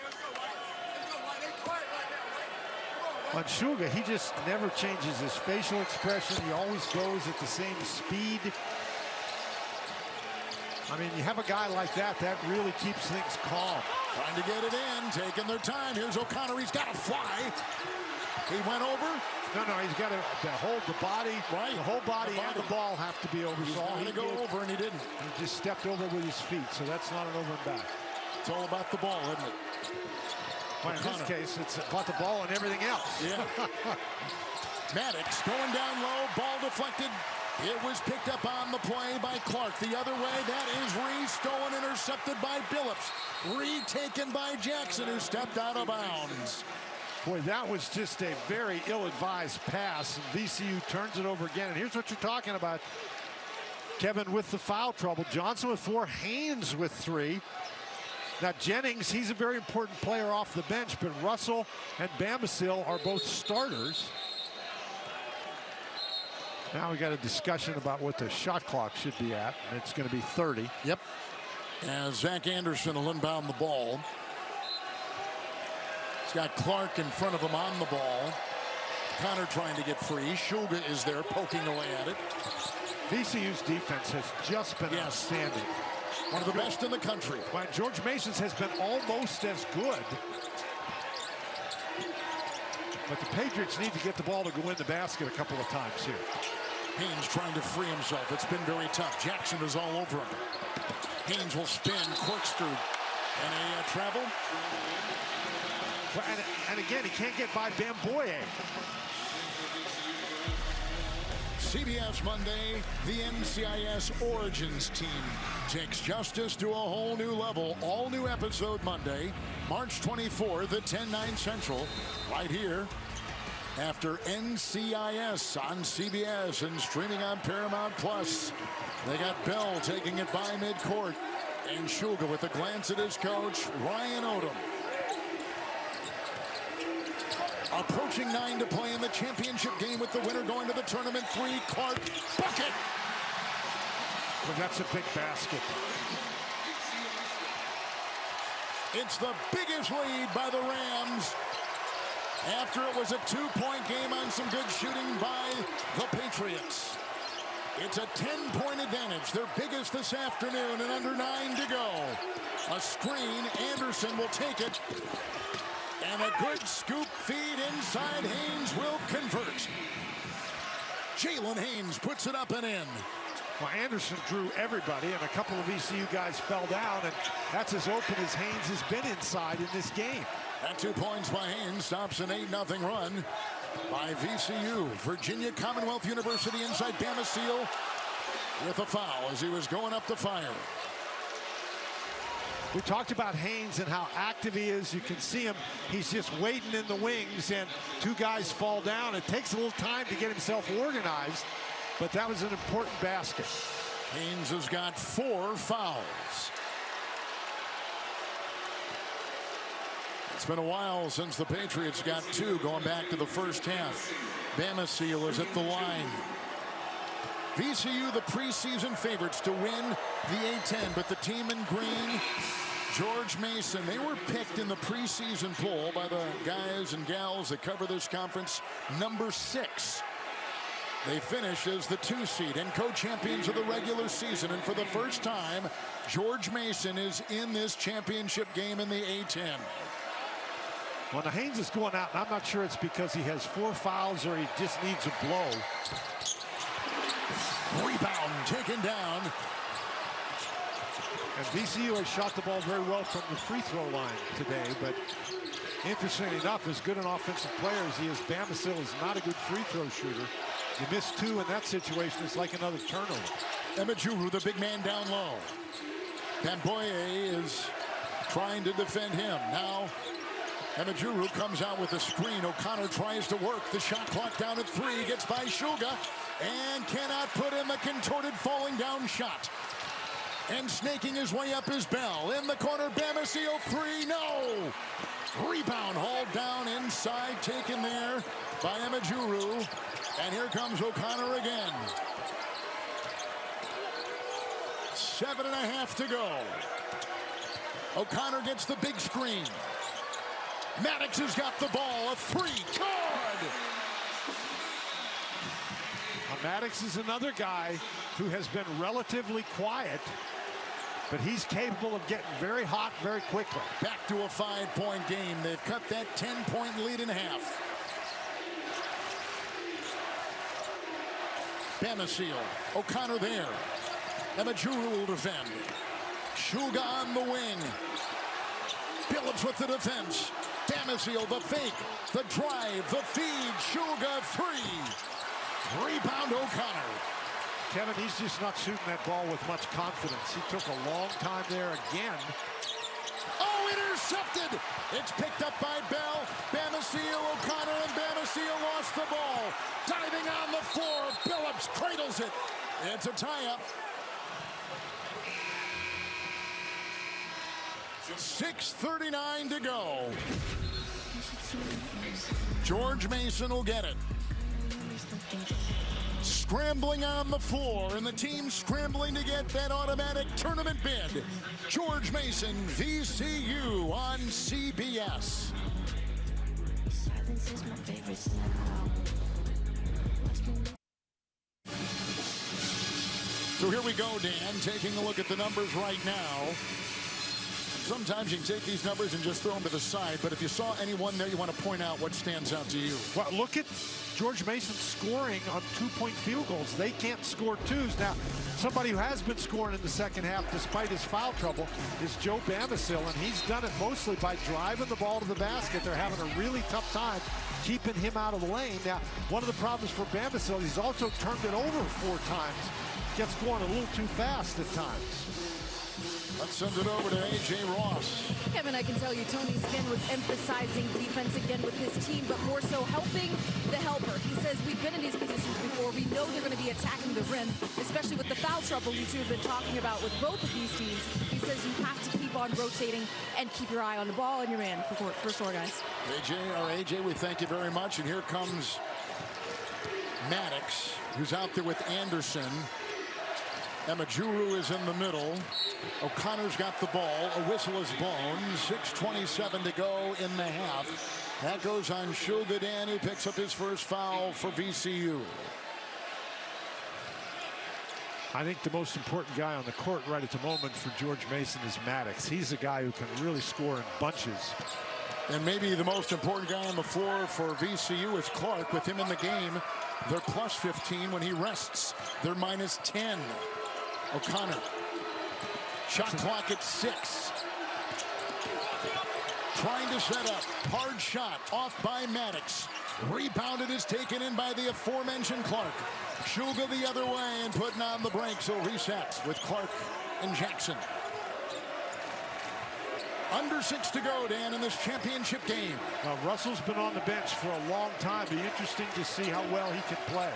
On Shulga, he just never changes his facial expression. He always goes at the same speed. I mean, you have a guy like that, that really keeps things calm. Trying to get it in, taking their time. Here's O'Connor, he's got to fly. He went over. No, he's got to hold the body. Right. The whole body and the ball have to be over. He's trying to go over, and he didn't. He just stepped over with his feet, so that's not an over and back. It's all about the ball, isn't it? Well, in this case, it's about the ball and everything else. Yeah. Maddox going down low, ball deflected. It was picked up on the play by Clark. The other way, that is stolen, intercepted by Billups. Taken by Jackson, who stepped out of bounds. Boy, that was just a very ill-advised pass. VCU turns it over again. And here's what you're talking about. Kevin with the foul trouble. Johnson with 4, Haynes with 3. Now, Jennings, he's a very important player off the bench, but Russell and Bamacil are both starters. Now we got a discussion about what the shot clock should be at, and it's going to be 30. Yep. As Zach Anderson will inbound the ball. He's got Clark in front of him on the ball. Connor trying to get free. Shulga is there poking away at it. VCU's defense has just been outstanding. One of the best in the country. Well, George Mason's has been almost as good. But the Patriots need to get the ball to go in the basket a couple of times here. Haynes trying to free himself. It's been very tough. Jackson is all over him. Haynes will spin, corkscrew, and a travel. Well, and again, he can't get by Bamboye. CBS Monday, the NCIS Origins team takes justice to a whole new level. All new episode Monday, March 24th at 10/9 Central, right here after NCIS on CBS and streaming on Paramount Plus. They got Bell taking it by midcourt, and Shulga with a glance at his coach, Ryan Odom. Approaching 9 to play in the championship game with the winner going to the tournament. 3, Clark, bucket! Well, that's a big basket. It's the biggest lead by the Rams after it was a 2-point game on some good shooting by the Patriots. It's a 10-point advantage, their biggest this afternoon, and under 9 to go. A screen, Anderson will take it. And a good scoop feed inside. Haynes will convert. Jalen Haynes puts it up and in. Well, Anderson drew everybody, and a couple of VCU guys fell down, and that's as open as Haynes has been inside in this game. And 2 points by Haynes stops an 8-0 run by VCU. Virginia Commonwealth University inside Bamacil with a foul as he was going up to fire. We talked about Haynes and how active he is. You can see him. He's just waiting in the wings, and 2 guys fall down. It takes a little time to get himself organized, but that was an important basket. Haynes has got 4 fouls. It's been a while since the Patriots got 2 going back to the first half. Bamacil is at the line. VCU, the preseason favorites to win the A10, but the team in green, George Mason, they were picked in the preseason poll by the guys and gals that cover this conference, number 6. They finished as the 2 seed and co-champions of the regular season, and for the first time, George Mason is in this championship game in the A10. Well, the Haynes is going out, and I'm not sure it's because he has 4 fouls or he just needs a blow. Rebound taken down. And VCU has shot the ball very well from the free throw line today, but interestingly enough, as good an offensive player as he is, Bamacil is not a good free throw shooter. You miss 2 in that situation, it's like another turnover. Emejuru, the big man down low. Bamboye is trying to defend him. Now, Emejuru comes out with a screen. O'Connor tries to work. The shot clock down at 3. Gets by Shulga and cannot put in the contorted falling down shot. And snaking his way up is Bell. In the corner, Bamacil 3. No! Rebound hauled down inside. Taken there by Emejuru. And here comes O'Connor again. 7.5 to go. O'Connor gets the big screen. Maddox has got the ball. A 3. Good! Maddox is another guy who has been relatively quiet, but he's capable of getting very hot very quickly. Back to a 5-point game. They've cut that 10-point lead in half. Bamisil, O'Connor there. Emajuru will defend. Shuga on the wing. Billups with the defense. Bamisil, the fake, the drive, the feed. Shuga, 3. Rebound O'Connor. Kevin, he's just not shooting that ball with much confidence. He took a long time there again. Oh, intercepted! It's picked up by Bell. Bamisil, O'Connor, and Bamisil lost the ball. Diving on the floor, Billups cradles it. It's a tie-up. 6:39 to go. George Mason will get it. Scrambling on the floor, and the team scrambling to get that automatic tournament bid. George Mason, VCU on CBS. So here we go, Dan, taking a look at the numbers right now. Sometimes you can take these numbers and just throw them to the side, but if you saw anyone there you want to point out, what stands out to you? Well, look at George Mason scoring on 2-point field goals. They can't score twos. Now, somebody who has been scoring in the second half despite his foul trouble is Joe Bamisil, and he's done it mostly by driving the ball to the basket. They're having a really tough time keeping him out of the lane. Now, one of the problems for Bamisil, he's also turned it over 4 times. Gets going a little too fast at times. Let's send it over to A.J. Ross. Kevin, I can tell you Tony Spinn was emphasizing defense again with his team, but more so helping the helper. He says, we've been in these positions before. We know they're going to be attacking the rim, especially with the foul trouble you two have been talking about with both of these teams. He says you have to keep on rotating and keep your eye on the ball and your man for sure, guys. A.J., we thank you very much. And here comes Maddox, who's out there with Anderson. Emajuru is in the middle. O'Connor's got the ball. A whistle is blown. 6:27 to go in the half. That goes on Shuga Dan, who picks up his first foul for VCU. I think the most important guy on the court right at the moment for George Mason is Maddox. He's a guy who can really score in bunches. And maybe the most important guy on the floor for VCU is Clark. With him in the game, they're plus 15. When he rests, they're minus 10. O'Connor. Shot clock at 6. Trying to set up. Hard shot off by Maddox. Rebounded is taken in by the aforementioned Clark. Shuga the other way and putting on the brakes. So resets with Clark and Jackson. Under 6 to go, Dan, in this championship game. Now, Russell's been on the bench for a long time. Be interesting to see how well he can play.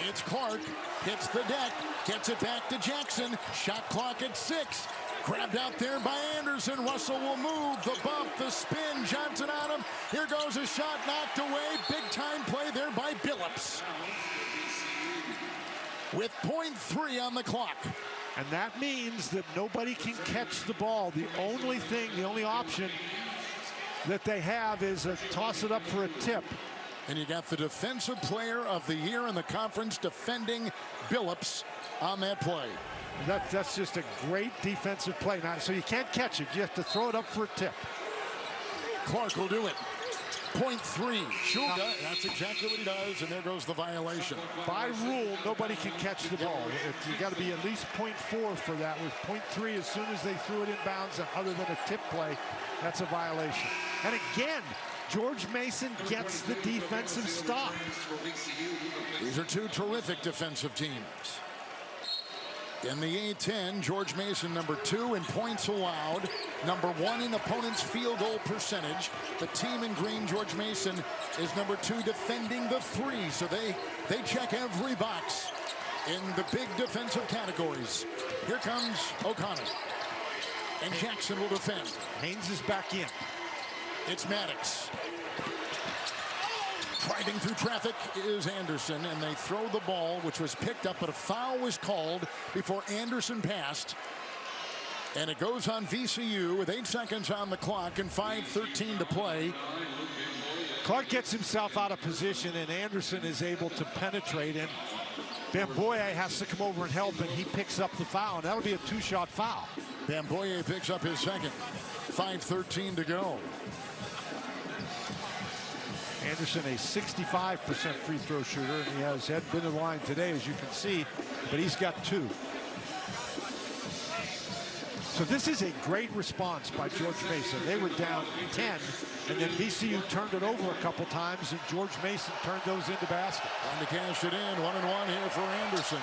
It's Clark, hits the deck, gets it back to Jackson. Shot clock at 6. Grabbed out there by Anderson. Russell will move. The bump, the spin. Johnson on him. Here goes a shot knocked away. Big time play there by Billups. With .3 on the clock. And that means that nobody can catch the ball. The only option that they have is toss it up for a tip. And you got the defensive player of the year in the conference defending Billups on that play. That's just a great defensive play. Now, so you can't catch it. You have to throw it up for a tip. Clark will do it. .3. Shuga, that's exactly what he does, and there goes the violation. By rule, nobody can catch the ball. You got to be at least .4 for that. With .3, as soon as they threw it in bounds, other than a tip play, that's a violation. And again, George Mason gets the defensive stop. These are 2 terrific defensive teams. In the A10, George Mason number 2 in points allowed, number 1 in opponent's field goal percentage. The team in green, George Mason, is number 2 defending the 3. So they check every box in the big defensive categories. Here comes O'Connor. And Jackson will defend. Haynes is back in. It's Maddox. Driving through traffic is Anderson, and they throw the ball, which was picked up, but a foul was called before Anderson passed. And it goes on VCU with 8 seconds on the clock and 5:13 to play. Clark gets himself out of position, and Anderson is able to penetrate, and Bamboye has to come over and help, and he picks up the foul, and that'll be a two-shot foul. Bamboye picks up his second. 5:13 to go. Anderson, a 65% free throw shooter, and he hadn't been in line today, as you can see, but he's got 2. So this is a great response by George Mason. They were down 10, and then VCU turned it over a couple times, and George Mason turned those into baskets. Time to cash it in. 1-1 here for Anderson.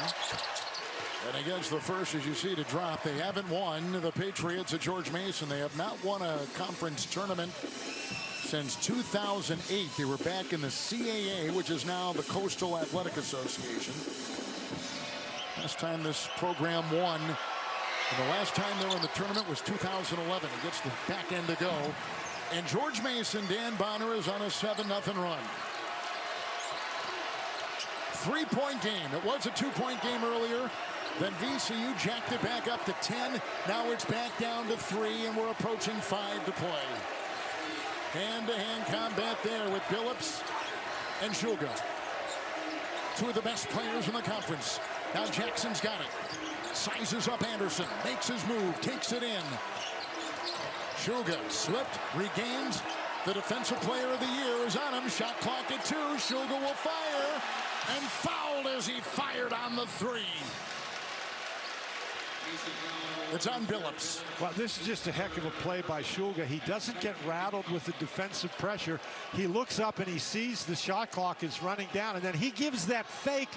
And against the first, as you see, to drop. They haven't won. The Patriots at George Mason. They have not won a conference tournament since 2008. They were back in the CAA, which is now the Coastal Athletic Association. Last time this program won, and the last time they were in the tournament was 2011. It gets the back end to go. And George Mason, Dan Bonner, is on a 7-0 run. 3-point game. It was a 2-point game earlier. Then VCU jacked it back up to 10. Now it's back down to 3, and we're approaching 5 to play. Hand-to-hand combat there with Billups and Shulga. 2 of the best players in the conference. Now Jackson's got it. Sizes up Anderson, makes his move, takes it in. Shulga slipped, regains. The defensive player of the year is on him. Shot clock at 2. Shulga will fire, and fouled as he fired on the 3. It's on Billups. Well, this is just a heck of a play by Shulga. He doesn't get rattled with the defensive pressure. He looks up and he sees the shot clock is running down, and then he gives that fake,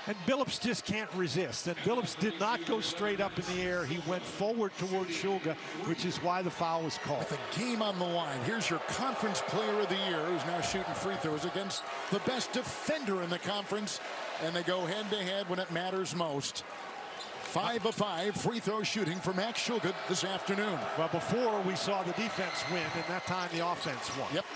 and Billups just can't resist. And Billups did not go straight up in the air. He went forward towards Shulga, which is why the foul was called. With the game on the line, here's your conference player of the year, who's now shooting free throws against the best defender in the conference, and they go head-to-head when it matters most. 5 of 5 free throw shooting for Max Shulga this afternoon. Well, before we saw the defense win, and that time the offense won. Yep.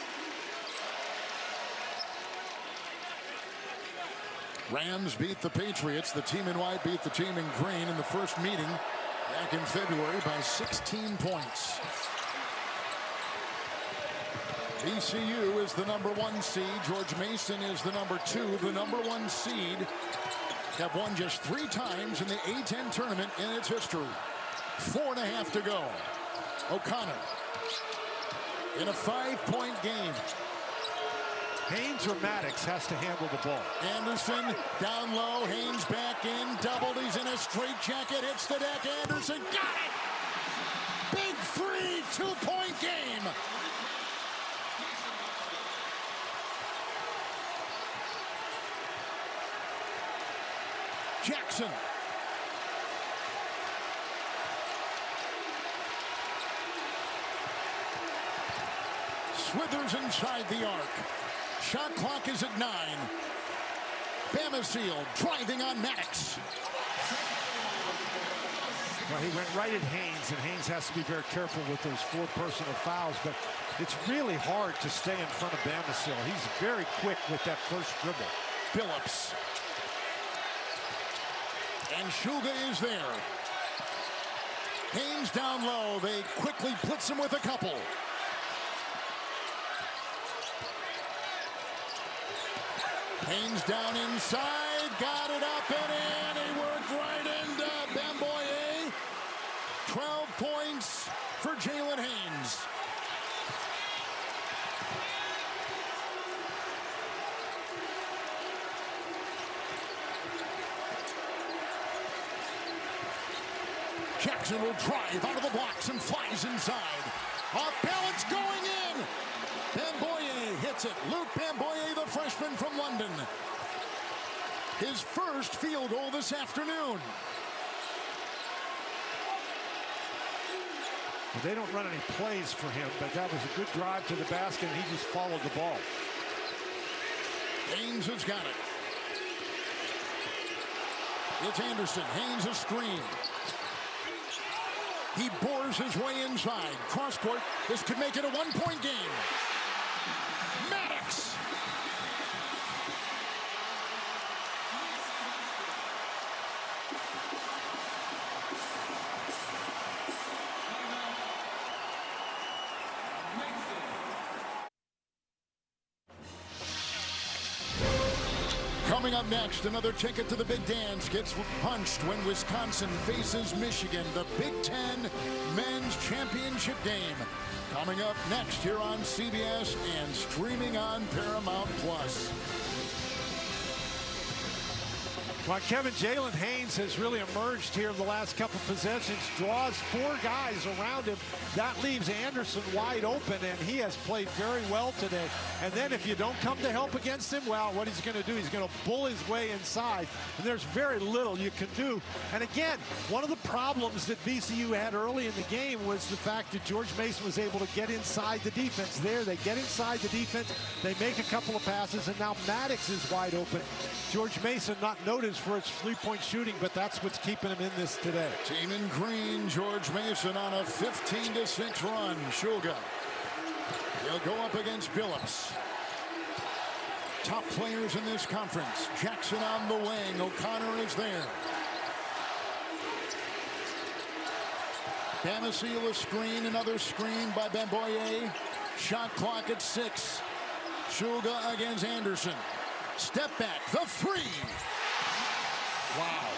Rams beat the Patriots. The team in white beat the team in green in the first meeting back in February by 16 points. VCU is the #1 seed. George Mason is the #2. The #1 seed have won just 3 times in the A10 tournament in its history. 4.5 to go. O'Connor in a 5-point game. Haynes or Maddox has to handle the ball. Anderson down low. Haynes back in. Doubled. He's in a straight jacket. Hits the deck. Anderson got it. Big 3. 2-point game. Jackson. Swithers inside the arc. Shot clock is at 9. Bamaseal driving on Maddox. Well, he went right at Haynes, and Haynes has to be very careful with those 4 personal fouls, but it's really hard to stay in front of Bamaseal. He's very quick with that first dribble. Billups. And Shulga is there. Haynes down low. They quickly blitz him with a couple. Haynes down inside. Got it up and in. He worked right into Bamboye. 12 points for Jalen Haynes. Jackson will drive out of the blocks and flies inside. Off balance going in. Bamboye hits it. Luke Bamboye, the freshman from London. His first field goal this afternoon. Well, they don't run any plays for him, but that was a good drive to the basket, and he just followed the ball. Haynes has got it. It's Anderson. Haynes a screen. He bores his way inside. Cross court. This could make it a 1-point game. Maddox. Coming up next, another ticket to the Big Dance gets punched when Wisconsin faces Michigan. The Big Ten Men's Championship game. Coming up next here on CBS and streaming on Paramount Plus. Well, Kevin, Jalen Haynes has really emerged here in the last couple possessions, draws 4 guys around him. That leaves Anderson wide open, and he has played very well today. And then if you don't come to help against him, well, what he's going to do, he's going to bull his way inside, and there's very little you can do. And again, one of the problems that VCU had early in the game was the fact that George Mason was able to get inside the defense. There, they get inside the defense, they make a couple of passes, and now Maddox is wide open. George Mason not noticed for its three-point shooting, but that's what's keeping him in this today. Team in green, George Mason on a 15-6 run. Shulga. He'll go up against Billups. Top players in this conference. Jackson on the wing. O'Connor is there. Damasile a screen, another screen by Bamboye. Shot clock at 6. Shulga against Anderson. Step back, the 3. Wow.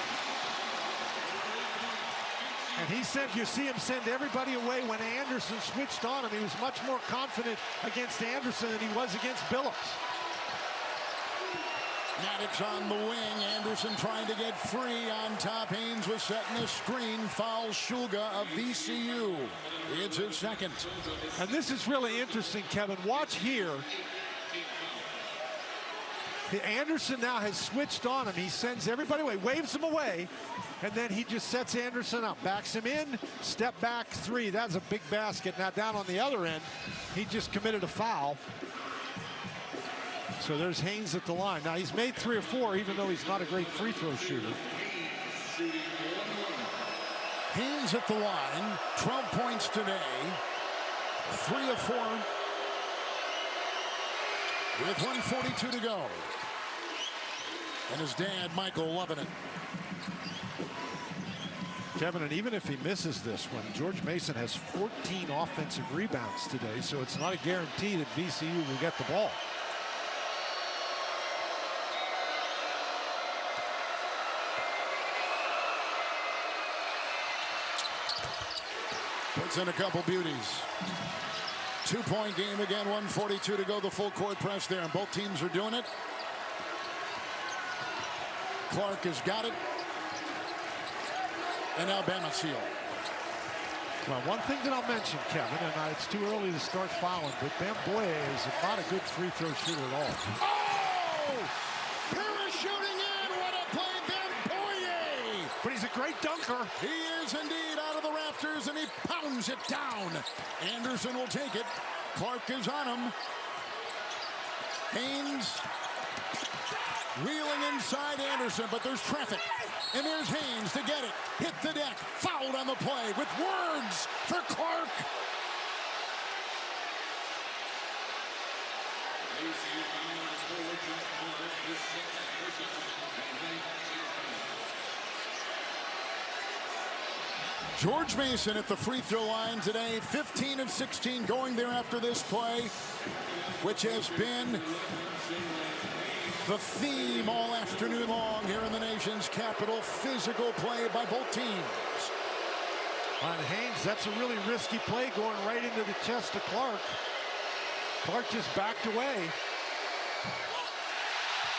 And he said, you see him send everybody away when Anderson switched on him. He was much more confident against Anderson than he was against Billups. Maddox on the wing. Anderson trying to get free on top. Haynes was setting a screen. Foul Shulga of VCU. It's his second. And this is really interesting, Kevin. Watch here. Anderson now has switched on him. He sends everybody away, waves them away, and then he just sets Anderson up, backs him in, step back 3. That's a big basket. Now down on the other end, he just committed a foul. So there's Haynes at the line. Now he's made 3 or 4, even though he's not a great free throw shooter. Haynes at the line, 12 points today, 3 of 4. With 1:42 to go. And his dad, Michael, loving it. Kevin, and even if he misses this one, George Mason has 14 offensive rebounds today, so it's not a guarantee that VCU will get the ball. Puts in a couple beauties. 2-point game again, 1:42 to go. The full court press there, and both teams are doing it. Clark has got it. And now Damasile. Well, one thing that I'll mention, Kevin, and it's too early to start fouling, but Bamboye is not a good free throw shooter at all. Oh! Parachuting in, what a play, Bamboye! But he's a great dunker. He is indeed out of the rafters, and he pounds it down. Anderson will take it. Clark is on him. Haynes wheeling inside Anderson, but there's traffic. And there's Haynes to get it. Hit the deck. Fouled on the play with words for Clark. George Mason at the free throw line today, 15 of 16 going there after this play, which has been the theme all afternoon long here in the nation's capital. Physical play by both teams. On Haynes, that's a really risky play going right into the chest of Clark. Clark just backed away.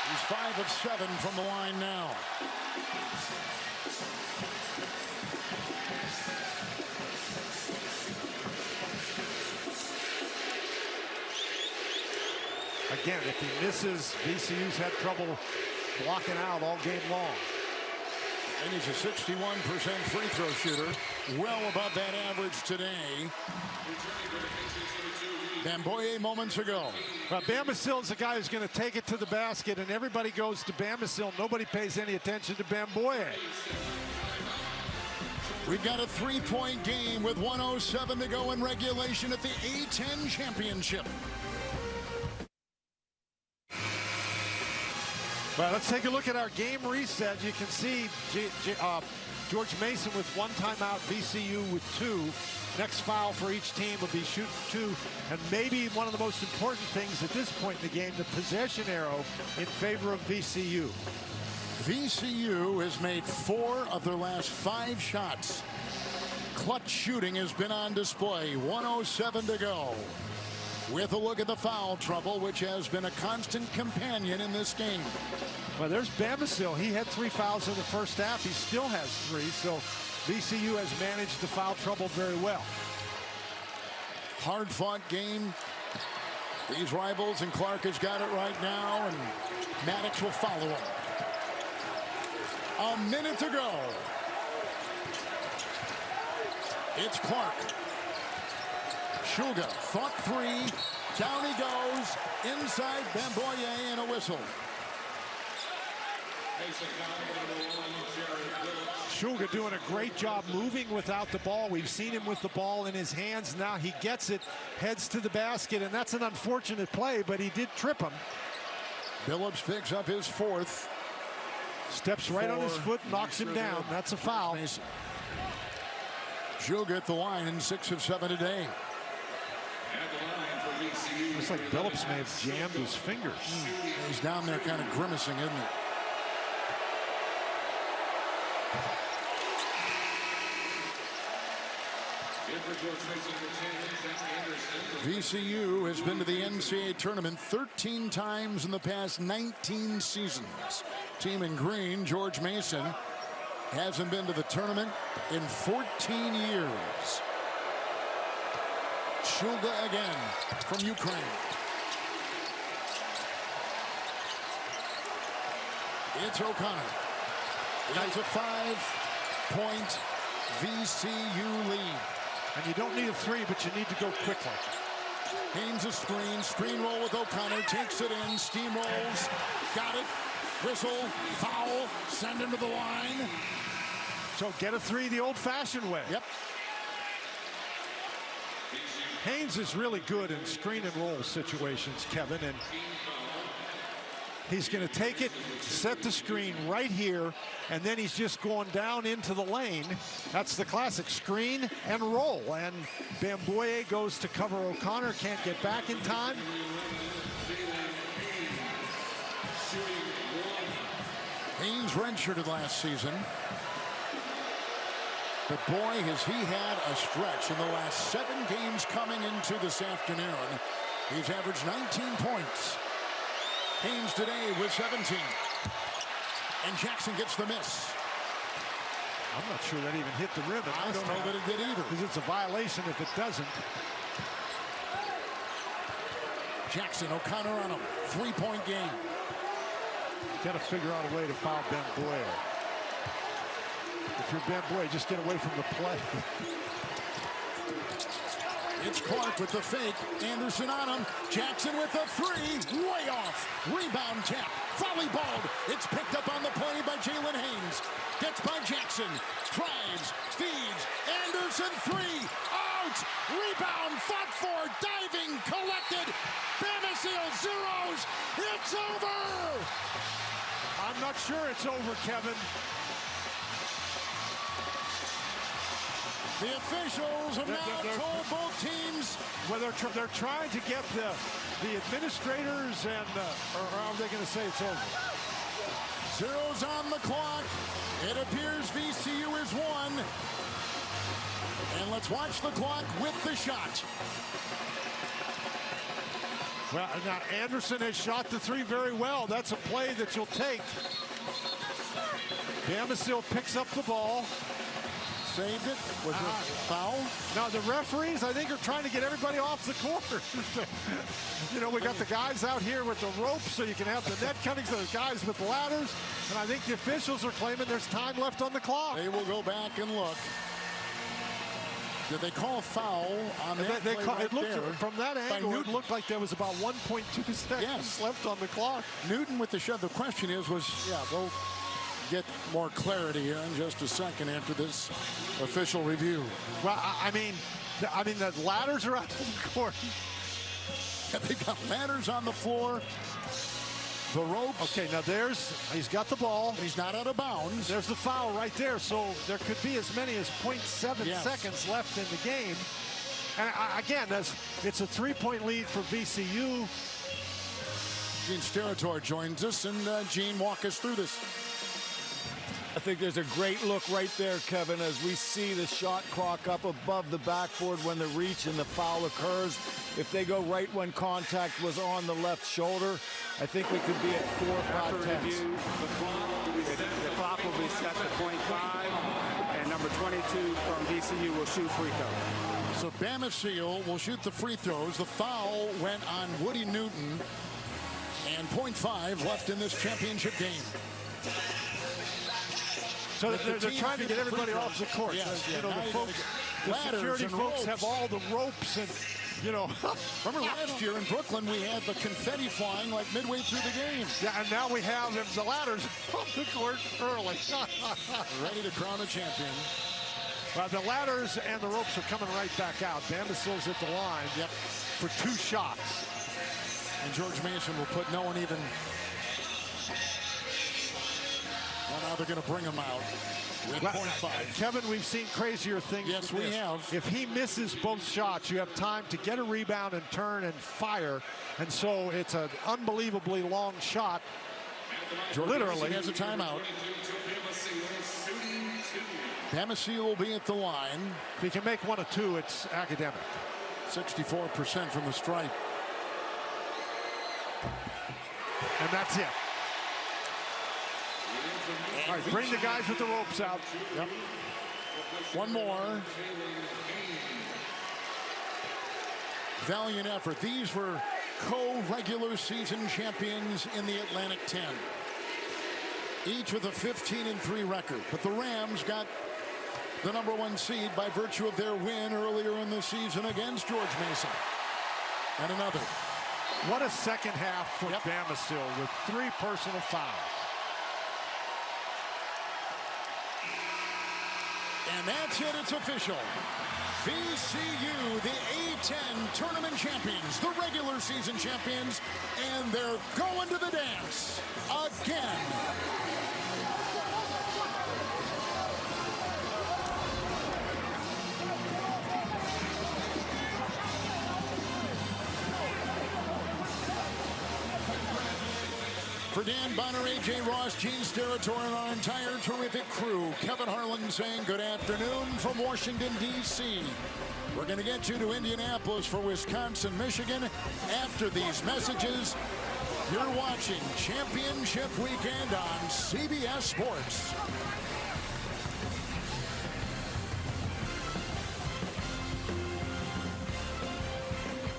He's 5 of 7 from the line now. Again, if he misses, VCU's had trouble blocking out all game long. And he's a 61% free throw shooter, well above that average today. Bamboye moments ago. Well, Damasile is the guy who's going to take it to the basket, and everybody goes to Damasile. Nobody pays any attention to Bamboye. We've got a 3-point game with 1:07 to go in regulation at the A10 Championship. Well, let's take a look at our game reset. You can see George Mason with 1 timeout, VCU with 2. Next foul for each team would be shooting 2. And maybe one of the most important things at this point in the game, the possession arrow in favor of VCU. VCU has made 4 of their last 5 shots. Clutch shooting has been on display. 1:07 to go. With a look at the foul trouble, which has been a constant companion in this game. Well, there's Bamisil. He had 3 fouls in the first half. He still has 3, so VCU has managed the foul trouble very well. Hard-fought game. These rivals, and Clark has got it right now, and Maddox will follow him. A minute to go. It's Clark. Shulga, thought 3. Down he goes. Inside Bamboye, and a whistle. Shulga doing a great job moving without the ball. We've seen him with the ball in his hands. Now he gets it, heads to the basket, and that's an unfortunate play, but he did trip him. Billups picks up his 4th. Steps right on his foot, knocks him down. That's a foul. Shulga at the line in 6 of 7 today. Looks like Billups may have jammed his fingers. He's down there kind of grimacing, isn't he? VCU has been to the NCAA tournament 13 times in the past 19 seasons. Team in green, George Mason, hasn't been to the tournament in 14 years. Shulga again from Ukraine. It's O'Connor. It's a 5-point VCU lead. And you don't need a 3, but you need to go quickly. Haynes a screen roll with O'Connor, takes it in, steamrolls, got it, whistle, foul, send him to the line. So get a 3 the old-fashioned way. Yep. Haynes is really good in screen and roll situations, Kevin, and he's going to take it, set the screen right here, and then he's just going down into the lane. That's the classic screen and roll. And Bamboye goes to cover O'Connor, can't get back in time. Haynes redshirted last season. But boy, has he had a stretch in the last 7 games coming into this afternoon. He's averaged 19 points. Haynes today with 17. And Jackson gets the miss. I'm not sure that even hit the rim. I don't know that it did either. Because it's a violation if it doesn't. Jackson, O'Connor on him. 3-point game. Got to figure out a way to foul Bamboye. If you're Bamboye, just get away from the play. It's Clark with the fake. Anderson on him. Jackson with the 3. Way off. Rebound tap. Volleyballed. It's picked up on the play by Jalen Haynes. Gets by Jackson. Drives. Feeds. Anderson 3. Out. Rebound. Fought for. Diving. Collected. Bamisil zeros. It's over. I'm not sure it's over, Kevin. The officials have now told both teams. Well, they're trying to get the administrators and, or are they going to say it's over? Zeros on the clock. It appears VCU is won. And let's watch the clock with the shot. Well, now Anderson has shot the 3 very well. That's a play that you'll take. Bamisil picks up the ball. Saved it. Was it a foul? Now the referees, I think, are trying to get everybody off the court. You know, we got the guys out here with the ropes so you can have the net cuttings, the guys with ladders. And I think the officials are claiming there's time left on the clock. They will go back and look. Did they call a foul on that play right it looked, there? from that angle, it looked like there was about 1.2 seconds left on the clock. Newton with the shove. The question is, we'll get more clarity here in just a second after this official review. Well, I mean, the ladders are out of the court. They got ladders on the floor. The ropes. Okay, now he's got the ball. He's not out of bounds. There's the foul right there. So there could be as many as 0.7 seconds left in the game. And again, it's a 3-point lead for VCU. Gene Steratore joins us, and Gene, walk us through this. I think there's a great look right there, Kevin, as we see the shot clock up above the backboard when the reach and the foul occurs. If they go right when contact was on the left shoulder, I think we could be at 4 or 5 tenths. The clock will be set to .5, and number 22 from VCU will shoot free throws. So Bama Seal will shoot the free throws. The foul went on Woody Newton, and .5 left in this championship game. So they're trying to get everybody off the court. Yes, you know, the security folks have all the ropes and, you know. Remember last year in Brooklyn, we had the confetti flying like midway through the game. Yeah, and now we have the ladders off the court early. Ready to crown a champion. Well, the ladders and the ropes are coming right back out. Bama Seal's at the line for 2 shots. And George Mason will put no one even. Well, now they're going to bring him out with .5. Kevin, we've seen crazier things. Yes, we have. If he misses both shots, you have time to get a rebound and turn and fire. And so it's an unbelievably long shot. George Literally. has a timeout. Bama Seal will be at the line. If he can make 1 or 2, it's academic. 64% from the stripe. And that's it. All right, bring the guys with the ropes out. Yep. One more. Valiant effort. These were co-regular season champions in the Atlantic 10. Each with a 15-3 record. But the Rams got the #1 seed by virtue of their win earlier in the season against George Mason. And another. What a second half for Bama Seal with 3 personal fouls. And that's it, it's official. VCU, the A10 tournament champions, the regular season champions, and they're going to the dance again. For Dan Bonner, A.J. Ross, Gene Steratore, and our entire terrific crew, Kevin Harlan saying good afternoon from Washington, D.C. We're going to get you to Indianapolis for Wisconsin, Michigan. After these messages, you're watching Championship Weekend on CBS Sports.